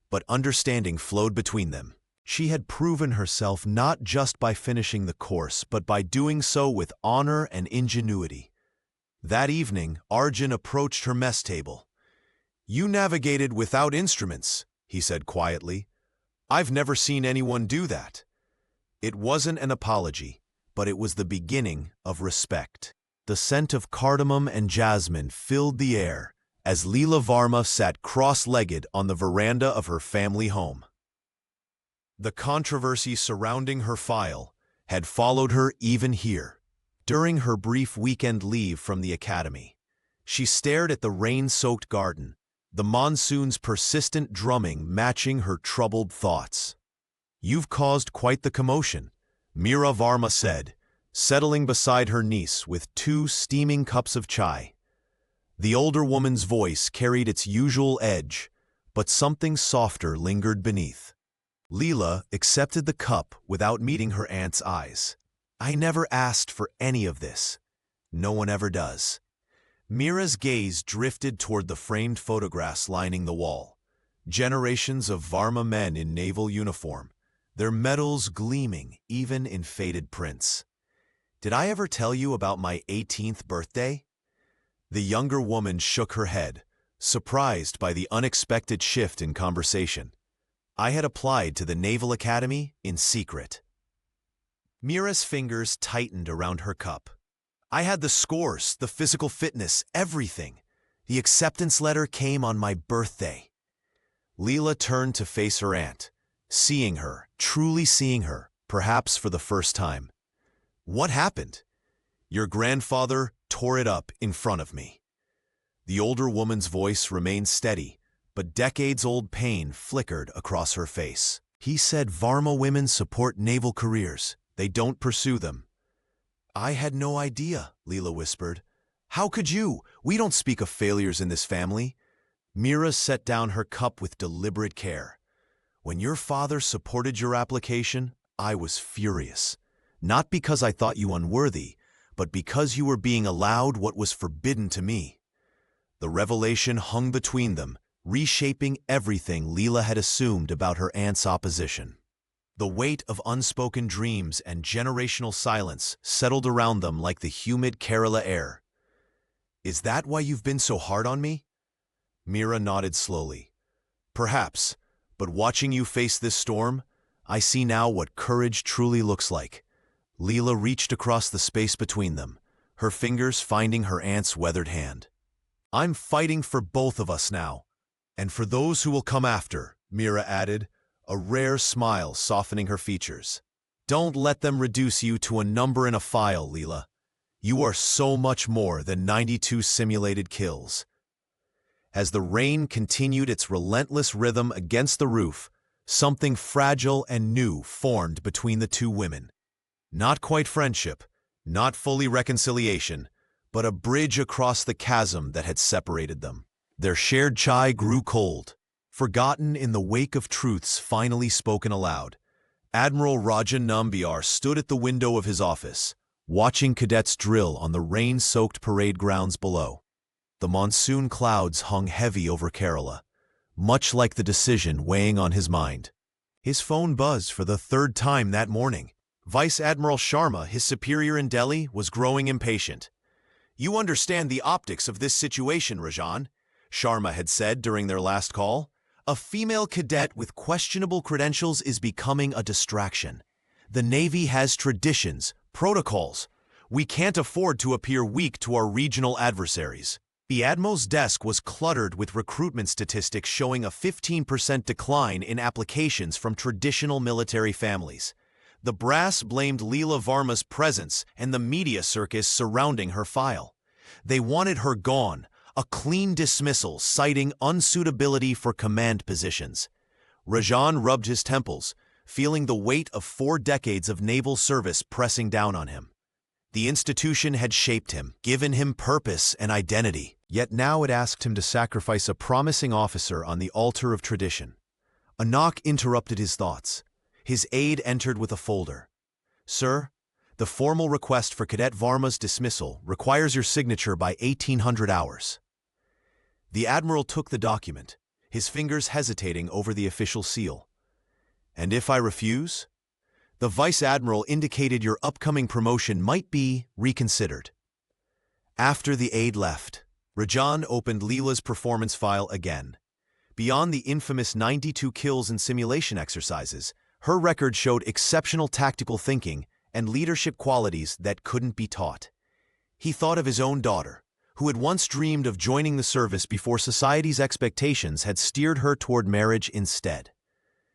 but understanding flowed between them. She had proven herself not just by finishing the course, but by doing so with honor and ingenuity. That evening, Arjun approached her mess table. "You navigated without instruments," he said quietly. "I've never seen anyone do that." It wasn't an apology, but it was the beginning of respect. The scent of cardamom and jasmine filled the air as Leela Varma sat cross-legged on the veranda of her family home. The controversy surrounding her file had followed her even here. During her brief weekend leave from the academy, she stared at the rain-soaked garden, the monsoon's persistent drumming matching her troubled thoughts. "You've caused quite the commotion," Meera Varma said, settling beside her niece with 2 steaming cups of chai. The older woman's voice carried its usual edge, but something softer lingered beneath. Leela accepted the cup without meeting her aunt's eyes. "I never asked for any of this. No one ever does." Meera's gaze drifted toward the framed photographs lining the wall. Generations of Varma men in naval uniform, their medals gleaming even in faded prints. "Did I ever tell you about my 18th birthday?" The younger woman shook her head, surprised by the unexpected shift in conversation. "I had applied to the Naval Academy in secret." Meera's fingers tightened around her cup. "I had the scores, the physical fitness, everything. The acceptance letter came on my birthday." Leela turned to face her aunt, seeing her, truly seeing her, perhaps for the first time. "What happened?" "Your grandfather tore it up in front of me." The older woman's voice remained steady, but decades-old pain flickered across her face. "He said Varma women support naval careers. They don't pursue them." "I had no idea," Leela whispered. "How could you? We don't speak of failures in this family." Meera set down her cup with deliberate care. "When your father supported your application, I was furious. Not because I thought you unworthy, but because you were being allowed what was forbidden to me." The revelation hung between them, reshaping everything Leela had assumed about her aunt's opposition. The weight of unspoken dreams and generational silence settled around them like the humid Kerala air. "Is that why you've been so hard on me?" Meera nodded slowly. "Perhaps, but watching you face this storm, I see now what courage truly looks like." Leela reached across the space between them, her fingers finding her aunt's weathered hand. "I'm fighting for both of us now, and for those who will come after," Meera added, a rare smile softening her features. "Don't let them reduce you to a number in a file, Leela. You are so much more than 92 simulated kills." As the rain continued its relentless rhythm against the roof, something fragile and new formed between the 2 women. Not quite friendship, not fully reconciliation, but a bridge across the chasm that had separated them. Their shared chai grew cold, forgotten in the wake of truths finally spoken aloud. Admiral Rajan Nambiar stood at the window of his office, watching cadets drill on the rain-soaked parade grounds below. The monsoon clouds hung heavy over Kerala, much like the decision weighing on his mind. His phone buzzed for the 3rd time that morning. Vice Admiral Sharma, his superior in Delhi, was growing impatient. "You understand the optics of this situation, Rajan," Sharma had said during their last call. "A female cadet with questionable credentials is becoming a distraction. The Navy has traditions, protocols. We can't afford to appear weak to our regional adversaries." The Admiral's desk was cluttered with recruitment statistics showing a 15% decline in applications from traditional military families. The brass blamed Leela Varma's presence and the media circus surrounding her file. They wanted her gone, a clean dismissal citing unsuitability for command positions. Rajan rubbed his temples, feeling the weight of 4 decades of naval service pressing down on him. The institution had shaped him, given him purpose and identity, yet now it asked him to sacrifice a promising officer on the altar of tradition. A knock interrupted his thoughts. His aide entered with a folder. "Sir, the formal request for Cadet Varma's dismissal requires your signature by 1800 hours." The Admiral took the document, his fingers hesitating over the official seal. "And if I refuse?" The Vice Admiral indicated your upcoming promotion might be reconsidered. After the aide left, Rajan opened Leela's performance file again. Beyond the infamous 92 kills in simulation exercises, her record showed exceptional tactical thinking and leadership qualities that couldn't be taught. He thought of his own daughter, who had once dreamed of joining the service before society's expectations had steered her toward marriage instead.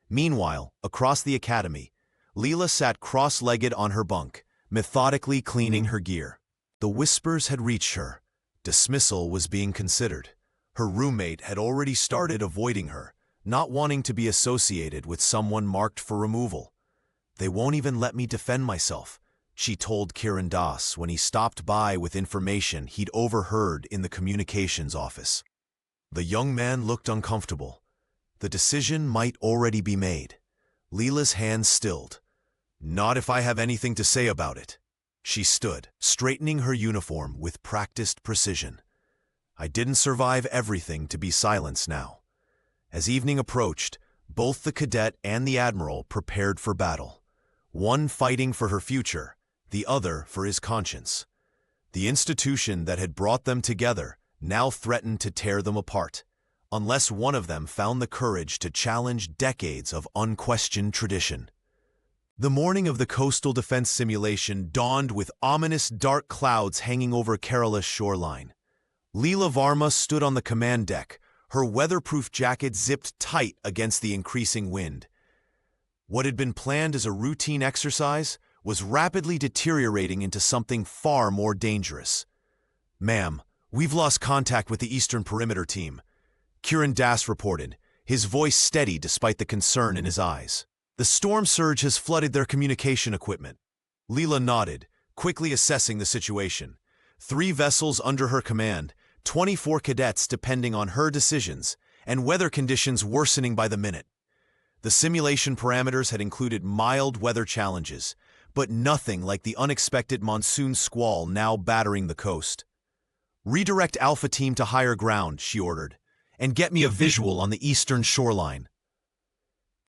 Meanwhile, across the academy, Leela sat cross-legged on her bunk, methodically cleaning her gear. The whispers had reached her. Dismissal was being considered. Her roommate had already started avoiding her, not wanting to be associated with someone marked for removal. "They won't even let me defend myself," she told Kiran Das when he stopped by with information he'd overheard in the communications office. The young man looked uncomfortable. The decision might already be made. Leela's hands stilled. "Not if I have anything to say about it." She stood, straightening her uniform with practiced precision. "I didn't survive everything to be silenced now." As evening approached, both the cadet and the Admiral prepared for battle. One fighting for her future, the other for his conscience. The institution that had brought them together now threatened to tear them apart, unless one of them found the courage to challenge decades of unquestioned tradition. The morning of the coastal defense simulation dawned with ominous dark clouds hanging over Kerala's shoreline. Leela Varma stood on the command deck, her weatherproof jacket zipped tight against the increasing wind. What had been planned as a routine exercise was rapidly deteriorating into something far more dangerous. "Ma'am, we've lost contact with the Eastern Perimeter team," Kiran Das reported, his voice steady despite the concern in his eyes. "The storm surge has flooded their communication equipment." Leela nodded, quickly assessing the situation. 3 vessels under her command, 24 cadets depending on her decisions, and weather conditions worsening by the minute. The simulation parameters had included mild weather challenges, but nothing like the unexpected monsoon squall now battering the coast. "Redirect Alpha Team to higher ground," she ordered, "and get me a visual on the eastern shoreline."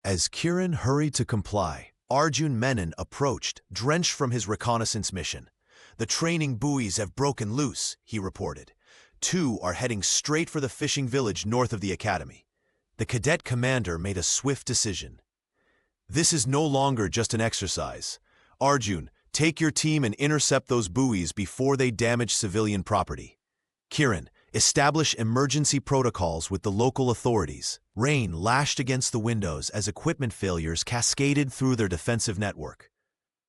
As Kiran hurried to comply, Arjun Menon approached, drenched from his reconnaissance mission. "The training buoys have broken loose," he reported. 2 are heading straight for the fishing village north of the academy. The cadet commander made a swift decision. "This is no longer just an exercise. Arjun, take your team and intercept those buoys before they damage civilian property. Kiran, establish emergency protocols with the local authorities." Rain lashed against the windows as equipment failures cascaded through their defensive network.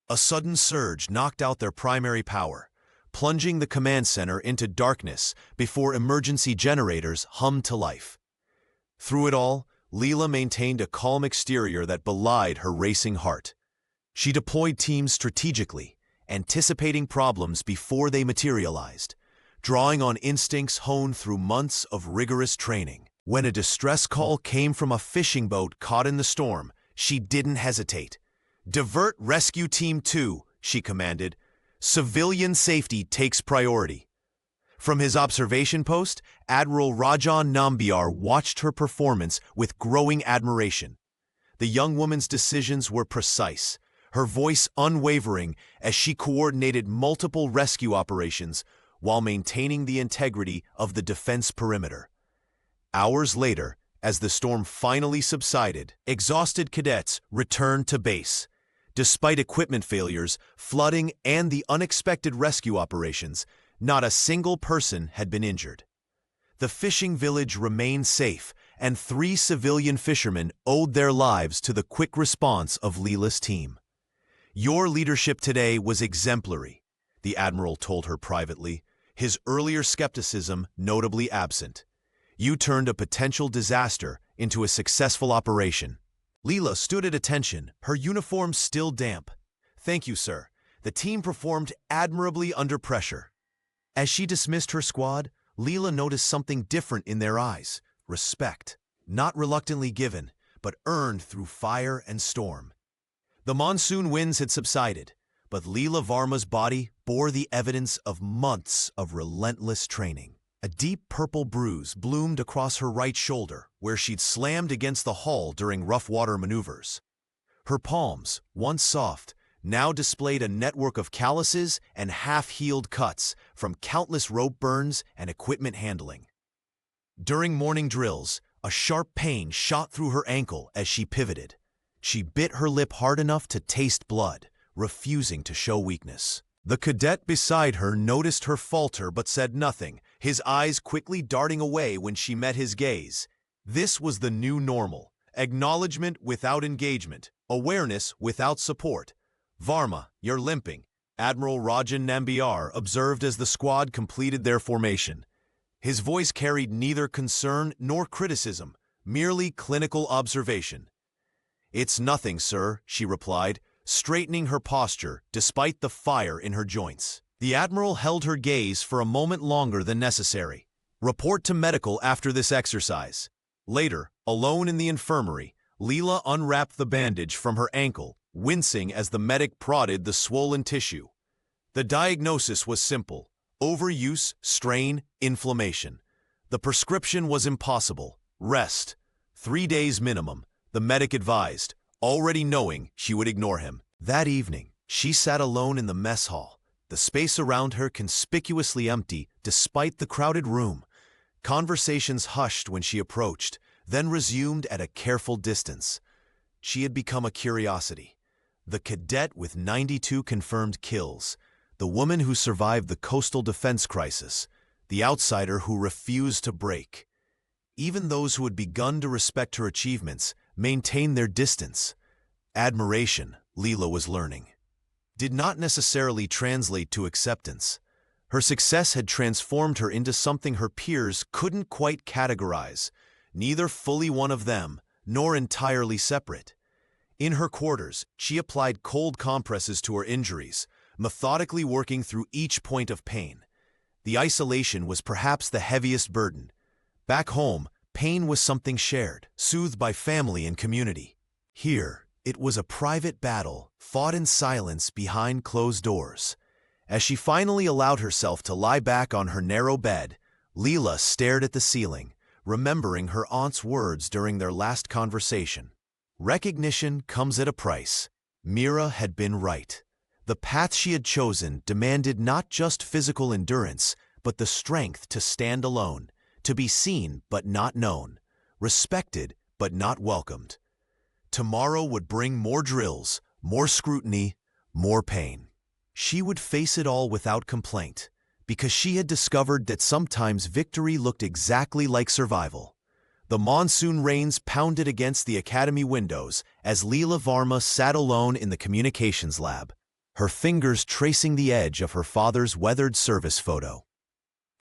A sudden surge knocked out their primary power, plunging the command center into darkness before emergency generators hummed to life. Through it all, Leela maintained a calm exterior that belied her racing heart. She deployed teams strategically, anticipating problems before they materialized, drawing on instincts honed through months of rigorous training. When a distress call came from a fishing boat caught in the storm, she didn't hesitate. "Divert Rescue Team 2, she commanded. "Civilian safety takes priority." From his observation post, Admiral Rajan Nambiar watched her performance with growing admiration. The young woman's decisions were precise, her voice unwavering as she coordinated multiple rescue operations while maintaining the integrity of the defense perimeter. Hours later, as the storm finally subsided, exhausted cadets returned to base. Despite equipment failures, flooding, and the unexpected rescue operations, not a single person had been injured. The fishing village remained safe, and 3 civilian fishermen owed their lives to the quick response of Leela's team. "Your leadership today was exemplary," the Admiral told her privately, his earlier skepticism notably absent. "You turned a potential disaster into a successful operation." Leela stood at attention, her uniform still damp. "Thank you, sir. The team performed admirably under pressure." As she dismissed her squad, Leela noticed something different in their eyes: respect, not reluctantly given, but earned through fire and storm. The monsoon winds had subsided, but Leela Varma's body bore the evidence of months of relentless training. A deep purple bruise bloomed across her right shoulder, where she'd slammed against the hull during rough water maneuvers. Her palms, once soft, now displayed a network of calluses and half-healed cuts from countless rope burns and equipment handling. During morning drills, a sharp pain shot through her ankle as she pivoted. She bit her lip hard enough to taste blood, refusing to show weakness. The cadet beside her noticed her falter but said nothing, his eyes quickly darting away when she met his gaze. This was the new normal: acknowledgement without engagement, awareness without support. "Varma, you're limping," Admiral Rajan Nambiar observed as the squad completed their formation. His voice carried neither concern nor criticism, merely clinical observation. "It's nothing, sir," she replied, straightening her posture despite the fire in her joints. The Admiral held her gaze for a moment longer than necessary. "Report to medical after this exercise." Later, alone in the infirmary, Leela unwrapped the bandage from her ankle, wincing as the medic prodded the swollen tissue. The diagnosis was simple: overuse, strain, inflammation. The prescription was impossible: rest. 3 days minimum, the medic advised, already knowing she would ignore him. That evening, she sat alone in the mess hall, the space around her conspicuously empty despite the crowded room. Conversations hushed when she approached, then resumed at a careful distance. She had become a curiosity. The cadet with 92 confirmed kills, the woman who survived the coastal defense crisis, the outsider who refused to break. Even those who had begun to respect her achievements maintained their distance. Admiration, Leela was learning, did not necessarily translate to acceptance. Her success had transformed her into something her peers couldn't quite categorize, neither fully one of them, nor entirely separate. In her quarters, she applied cold compresses to her injuries, methodically working through each point of pain. The isolation was perhaps the heaviest burden. Back home, pain was something shared, soothed by family and community. Here, it was a private battle, fought in silence behind closed doors. As she finally allowed herself to lie back on her narrow bed, Leela stared at the ceiling, remembering her aunt's words during their last conversation. Recognition comes at a price. Mira had been right. The path she had chosen demanded not just physical endurance, but the strength to stand alone, to be seen but not known, respected but not welcomed. Tomorrow would bring more drills, more scrutiny, more pain. She would face it all without complaint, because she had discovered that sometimes victory looked exactly like survival. The monsoon rains pounded against the academy windows as Leela Varma sat alone in the communications lab, her fingers tracing the edge of her father's weathered service photo.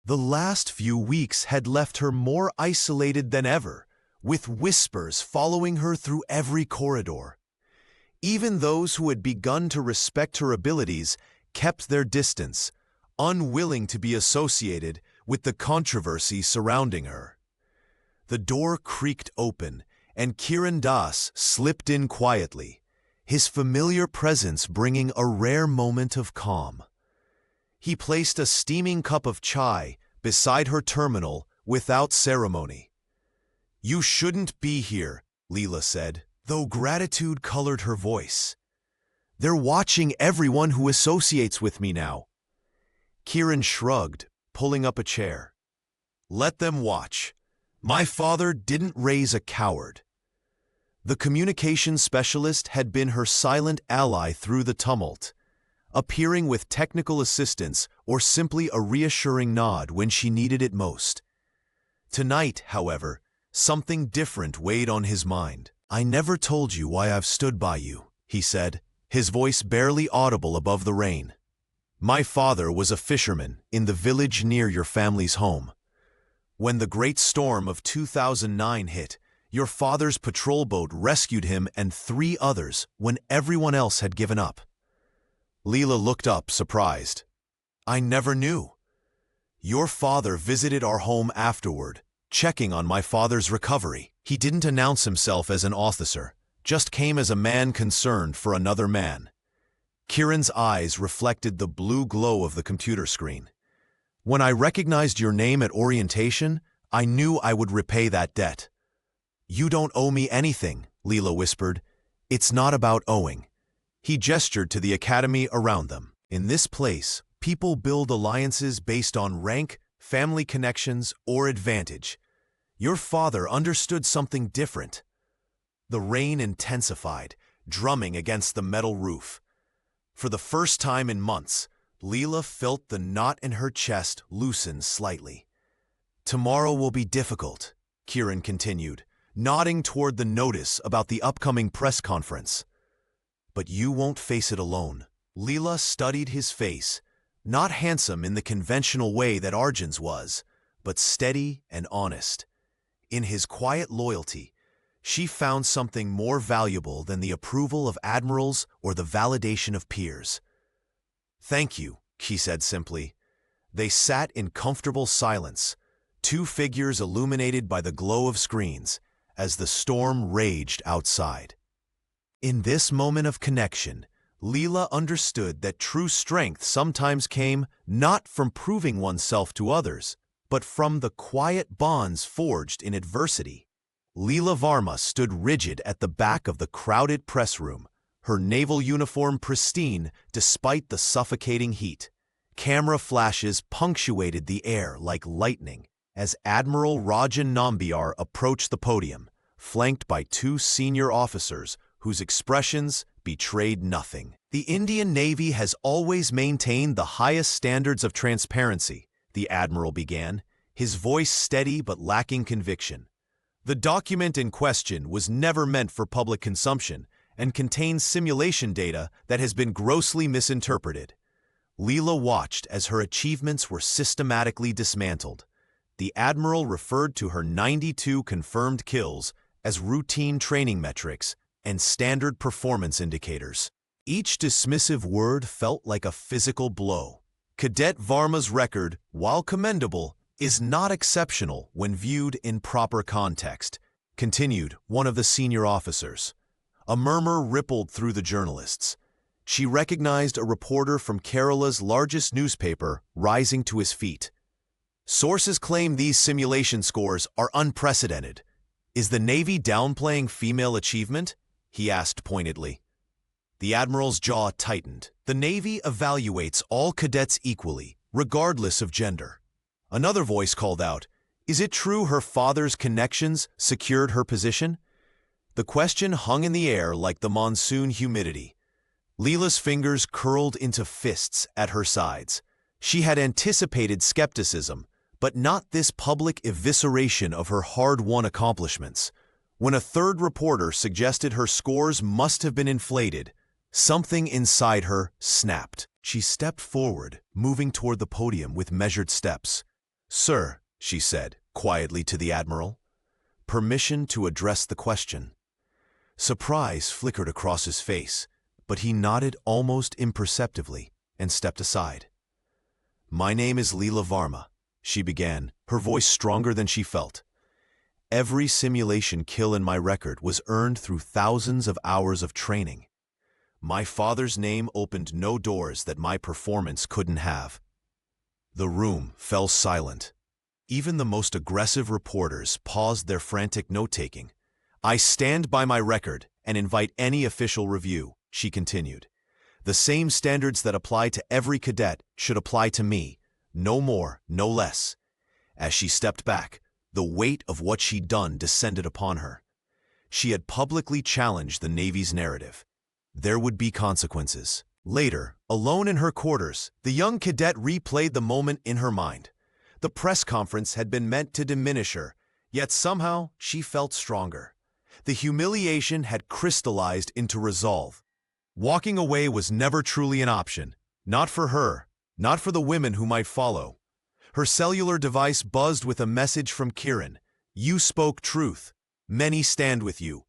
The last few weeks had left her more isolated than ever, with whispers following her through every corridor. Even those who had begun to respect her abilities kept their distance, unwilling to be associated with the controversy surrounding her. The door creaked open, and Kiran Das slipped in quietly, his familiar presence bringing a rare moment of calm. He placed a steaming cup of chai beside her terminal without ceremony. "You shouldn't be here," Leela said, though gratitude colored her voice. "They're watching everyone who associates with me now." Kiran shrugged, pulling up a chair. "Let them watch. My father didn't raise a coward." The communications specialist had been her silent ally through the tumult, appearing with technical assistance or simply a reassuring nod when she needed it most. Tonight, however, something different weighed on his mind. "I never told you why I've stood by you," he said, his voice barely audible above the rain. "My father was a fisherman in the village near your family's home. When the great storm of 2009 hit, your father's patrol boat rescued him and 3 others when everyone else had given up." Leela looked up, surprised. "I never knew." "Your father visited our home afterward, checking on my father's recovery. He didn't announce himself as an officer, just came as a man concerned for another man." Kieran's eyes reflected the blue glow of the computer screen. "When I recognized your name at orientation, I knew I would repay that debt." "You don't owe me anything," Leela whispered. "It's not about owing." He gestured to the academy around them. "In this place, people build alliances based on rank, family connections, or advantage. Your father understood something different." The rain intensified, drumming against the metal roof. For the first time in months, Leela felt the knot in her chest loosen slightly. "Tomorrow will be difficult," Kieran continued, nodding toward the notice about the upcoming press conference. "But you won't face it alone." Leela studied his face, not handsome in the conventional way that Arjun's was, but steady and honest. In his quiet loyalty, she found something more valuable than the approval of admirals or the validation of peers. "Thank you," he said simply. They sat in comfortable silence, 2 figures illuminated by the glow of screens, as the storm raged outside. In this moment of connection, Leela understood that true strength sometimes came not from proving oneself to others, but from the quiet bonds forged in adversity. Leela Varma stood rigid at the back of the crowded press room, her naval uniform pristine despite the suffocating heat. Camera flashes punctuated the air like lightning as Admiral Rajan Nambiar approached the podium, flanked by 2 senior officers whose expressions betrayed nothing. "The Indian Navy has always maintained the highest standards of transparency," the Admiral began, his voice steady but lacking conviction. "The document in question was never meant for public consumption and contains simulation data that has been grossly misinterpreted." Leela watched as her achievements were systematically dismantled. The Admiral referred to her 92 confirmed kills as routine training metrics and standard performance indicators. Each dismissive word felt like a physical blow. Cadet Varma's record, while commendable, is not exceptional when viewed in proper context, continued one of the senior officers. A murmur rippled through the journalists. She recognized a reporter from Kerala's largest newspaper rising to his feet. "Sources claim these simulation scores are unprecedented. Is the Navy downplaying female achievement?" he asked pointedly. The Admiral's jaw tightened. "The Navy evaluates all cadets equally, regardless of gender." Another voice called out, "Is it true her father's connections secured her position?" The question hung in the air like the monsoon humidity. Leela's fingers curled into fists at her sides. She had anticipated skepticism, but not this public evisceration of her hard-won accomplishments. When a third reporter suggested her scores must have been inflated, something inside her snapped. She stepped forward, moving toward the podium with measured steps. "Sir," she said quietly to the Admiral, "permission to address the question." Surprise flickered across his face, but he nodded almost imperceptibly and stepped aside. "My name is Leela Varma," she began, her voice stronger than she felt. "Every simulation kill in my record was earned through thousands of hours of training. My father's name opened no doors that my performance couldn't have." The room fell silent. Even the most aggressive reporters paused their frantic note-taking. "I stand by my record and invite any official review," she continued. "The same standards that apply to every cadet should apply to me, no more, no less." As she stepped back, the weight of what she'd done descended upon her. She had publicly challenged the Navy's narrative. There would be consequences. Later, alone in her quarters, the young cadet replayed the moment in her mind. The press conference had been meant to diminish her, yet somehow she felt stronger. The humiliation had crystallized into resolve. Walking away was never truly an option. Not for her, not for the women who might follow. Her cellular device buzzed with a message from Kiran. You spoke truth. Many stand with you.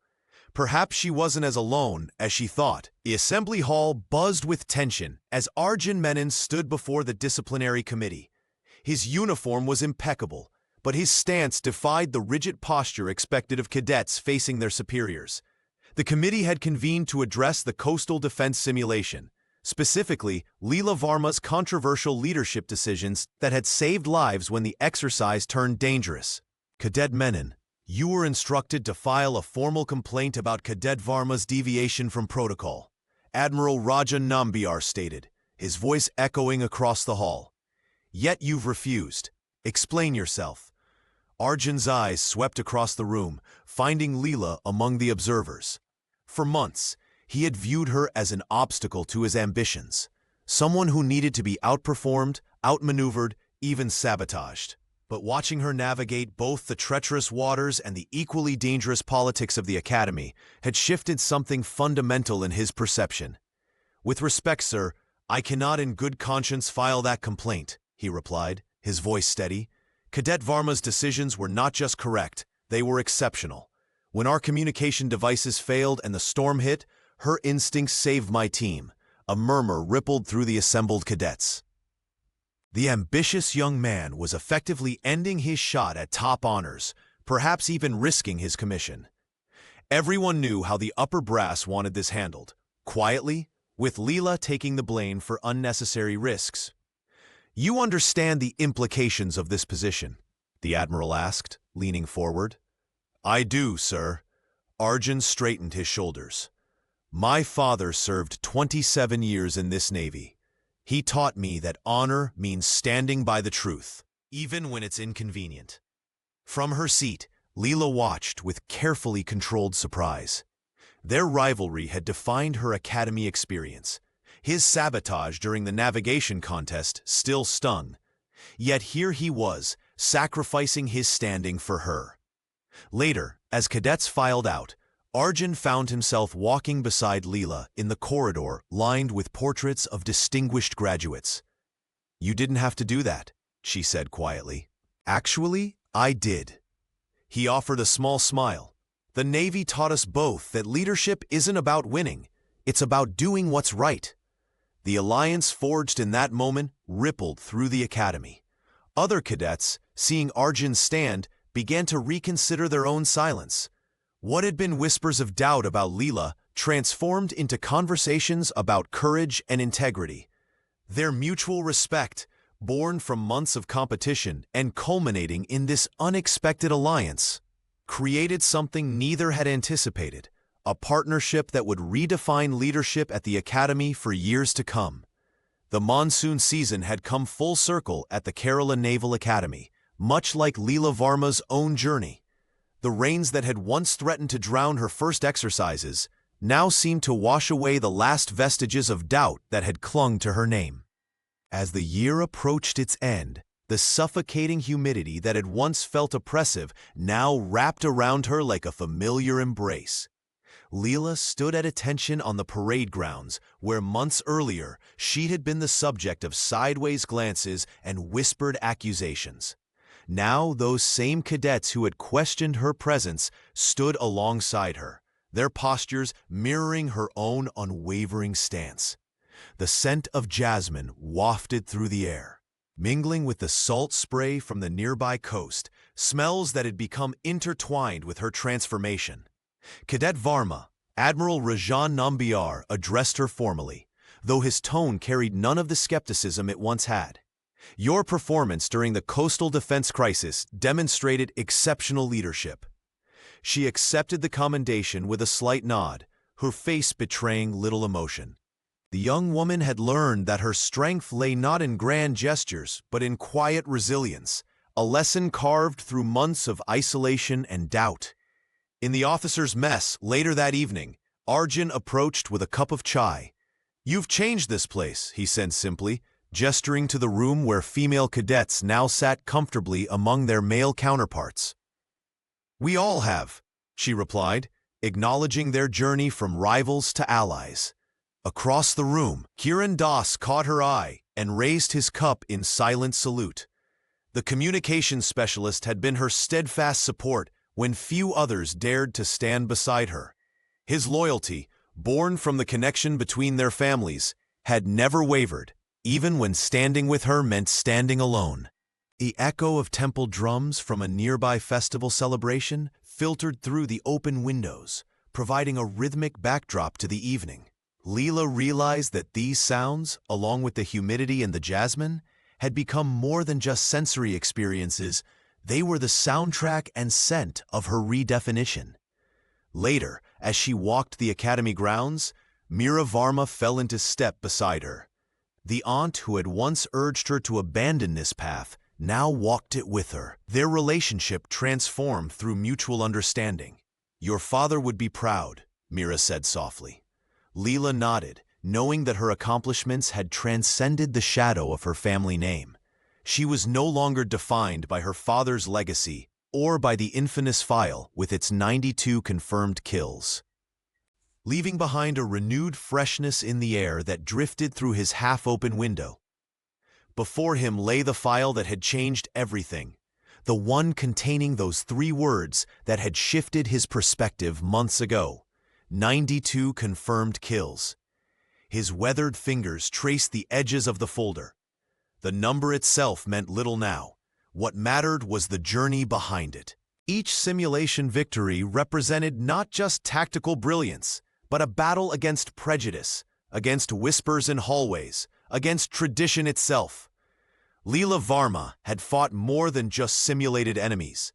Perhaps she wasn't as alone as she thought. The assembly hall buzzed with tension as Arjun Menon stood before the disciplinary committee. His uniform was impeccable, but his stance defied the rigid posture expected of cadets facing their superiors. The committee had convened to address the coastal defense simulation, specifically Leela Varma's controversial leadership decisions that had saved lives when the exercise turned dangerous. Cadet Menon, you were instructed to file a formal complaint about Cadet Varma's deviation from protocol, Admiral Raja Nambiar stated, his voice echoing across the hall. Yet you've refused. Explain yourself. Arjun's eyes swept across the room, finding Leela among the observers. For months, he had viewed her as an obstacle to his ambitions, someone who needed to be outperformed, outmaneuvered, even sabotaged. But watching her navigate both the treacherous waters and the equally dangerous politics of the academy had shifted something fundamental in his perception. With respect, sir, I cannot in good conscience file that complaint, he replied, his voice steady. Cadet Varma's decisions were not just correct, they were exceptional. When our communication devices failed and the storm hit, her instincts saved my team. A murmur rippled through the assembled cadets. The ambitious young man was effectively ending his shot at top honors, perhaps even risking his commission. Everyone knew how the upper brass wanted this handled, quietly, with Leela taking the blame for unnecessary risks. You understand the implications of this position? The Admiral asked, leaning forward. I do, sir. Arjun straightened his shoulders. My father served 27 years in this Navy. He taught me that honor means standing by the truth, even when it's inconvenient. From her seat, Leela watched with carefully controlled surprise. Their rivalry had defined her academy experience. His sabotage during the navigation contest still stung. Yet here he was, sacrificing his standing for her. Later, as cadets filed out, Arjun found himself walking beside Leela in the corridor lined with portraits of distinguished graduates. You didn't have to do that, she said quietly. Actually, I did. He offered a small smile. The Navy taught us both that leadership isn't about winning, it's about doing what's right. The alliance forged in that moment rippled through the academy. Other cadets, seeing Arjun's stand, began to reconsider their own silence. What had been whispers of doubt about Leela transformed into conversations about courage and integrity. Their mutual respect, born from months of competition and culminating in this unexpected alliance, created something neither had anticipated, a partnership that would redefine leadership at the academy for years to come. The monsoon season had come full circle at the Kerala Naval Academy, much like Leela Varma's own journey. The rains that had once threatened to drown her first exercises now seemed to wash away the last vestiges of doubt that had clung to her name. As the year approached its end, the suffocating humidity that had once felt oppressive now wrapped around her like a familiar embrace. Leela stood at attention on the parade grounds, where months earlier she had been the subject of sideways glances and whispered accusations. Now those same cadets who had questioned her presence stood alongside her, their postures mirroring her own unwavering stance. The scent of jasmine wafted through the air, mingling with the salt spray from the nearby coast, smells that had become intertwined with her transformation. Cadet Varma, Admiral Rajan Nambiar, addressed her formally, though his tone carried none of the skepticism it once had. Your performance during the coastal defense crisis demonstrated exceptional leadership. She accepted the commendation with a slight nod, her face betraying little emotion. The young woman had learned that her strength lay not in grand gestures, but in quiet resilience, a lesson carved through months of isolation and doubt. In the officers' mess later that evening, Arjun approached with a cup of chai. You've changed this place, he said simply, gesturing to the room where female cadets now sat comfortably among their male counterparts. "We all have," she replied, acknowledging their journey from rivals to allies. Across the room, Kiran Das caught her eye and raised his cup in silent salute. The communications specialist had been her steadfast support when few others dared to stand beside her. His loyalty, born from the connection between their families, had never wavered, even when standing with her meant standing alone. The echo of temple drums from a nearby festival celebration filtered through the open windows, providing a rhythmic backdrop to the evening. Leela realized that these sounds, along with the humidity and the jasmine, had become more than just sensory experiences. They were the soundtrack and scent of her redefinition. Later, as she walked the academy grounds, Meera Varma fell into step beside her. The aunt who had once urged her to abandon this path now walked it with her. Their relationship transformed through mutual understanding. "Your father would be proud," Meera said softly. Leela nodded, knowing that her accomplishments had transcended the shadow of her family name. She was no longer defined by her father's legacy or by the infamous file with its 92 confirmed kills. Leaving behind a renewed freshness in the air that drifted through his half-open window. Before him lay the file that had changed everything, the one containing those 3 words that had shifted his perspective months ago: 92 confirmed kills. His weathered fingers traced the edges of the folder. The number itself meant little now. What mattered was the journey behind it. Each simulation victory represented not just tactical brilliance, but a battle against prejudice, against whispers in hallways, against tradition itself. Leela Varma had fought more than just simulated enemies.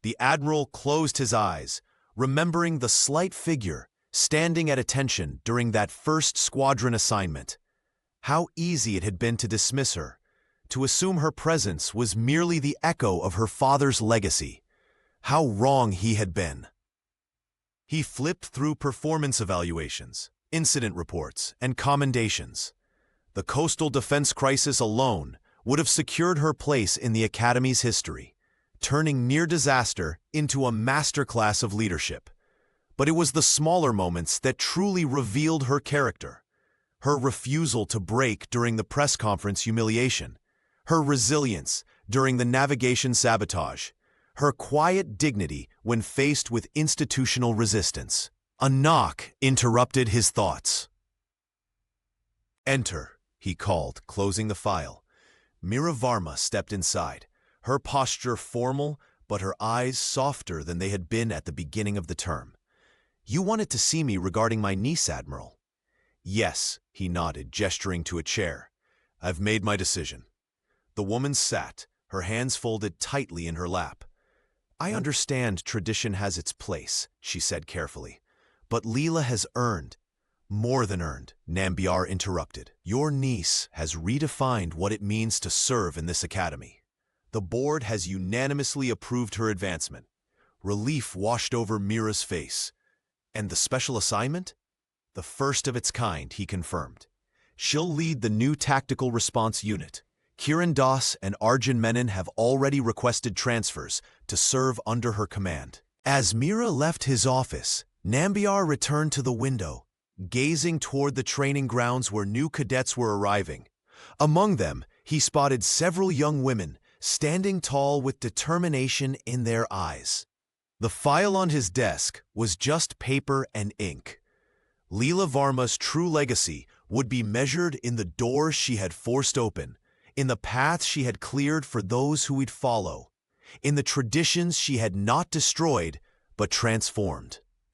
The Admiral closed his eyes, remembering the slight figure standing at attention during that first squadron assignment. How easy it had been to dismiss her, to assume her presence was merely the echo of her father's legacy. How wrong he had been. He flipped through performance evaluations, incident reports, and commendations. The coastal defense crisis alone would have secured her place in the Academy's history, turning near disaster into a masterclass of leadership. But it was the smaller moments that truly revealed her character. Her refusal to break during the press conference humiliation, her resilience during the navigation sabotage, her quiet dignity when faced with institutional resistance. A knock interrupted his thoughts. "Enter," he called, closing the file. Meera Varma stepped inside, her posture formal but her eyes softer than they had been at the beginning of the term. "You wanted to see me regarding my niece, Admiral?" "Yes," he nodded, gesturing to a chair. "I've made my decision." The woman sat, her hands folded tightly in her lap. "I understand tradition has its place," she said carefully. "But Leela has earned, more than earned," Nambiar interrupted. "Your niece has redefined what it means to serve in this academy. The board has unanimously approved her advancement." Relief washed over Meera's face. "And the special assignment?" "The first of its kind," he confirmed. "She'll lead the new tactical response unit. Kiran Das and Arjun Menon have already requested transfers to serve under her command." As Meera left his office, Nambiar returned to the window, gazing toward the training grounds where new cadets were arriving. Among them, he spotted several young women, standing tall with determination in their eyes. The file on his desk was just paper and ink. Leela Varma's true legacy would be measured in the doors she had forced open, in the paths she had cleared for those who would follow, in the traditions she had not destroyed but transformed.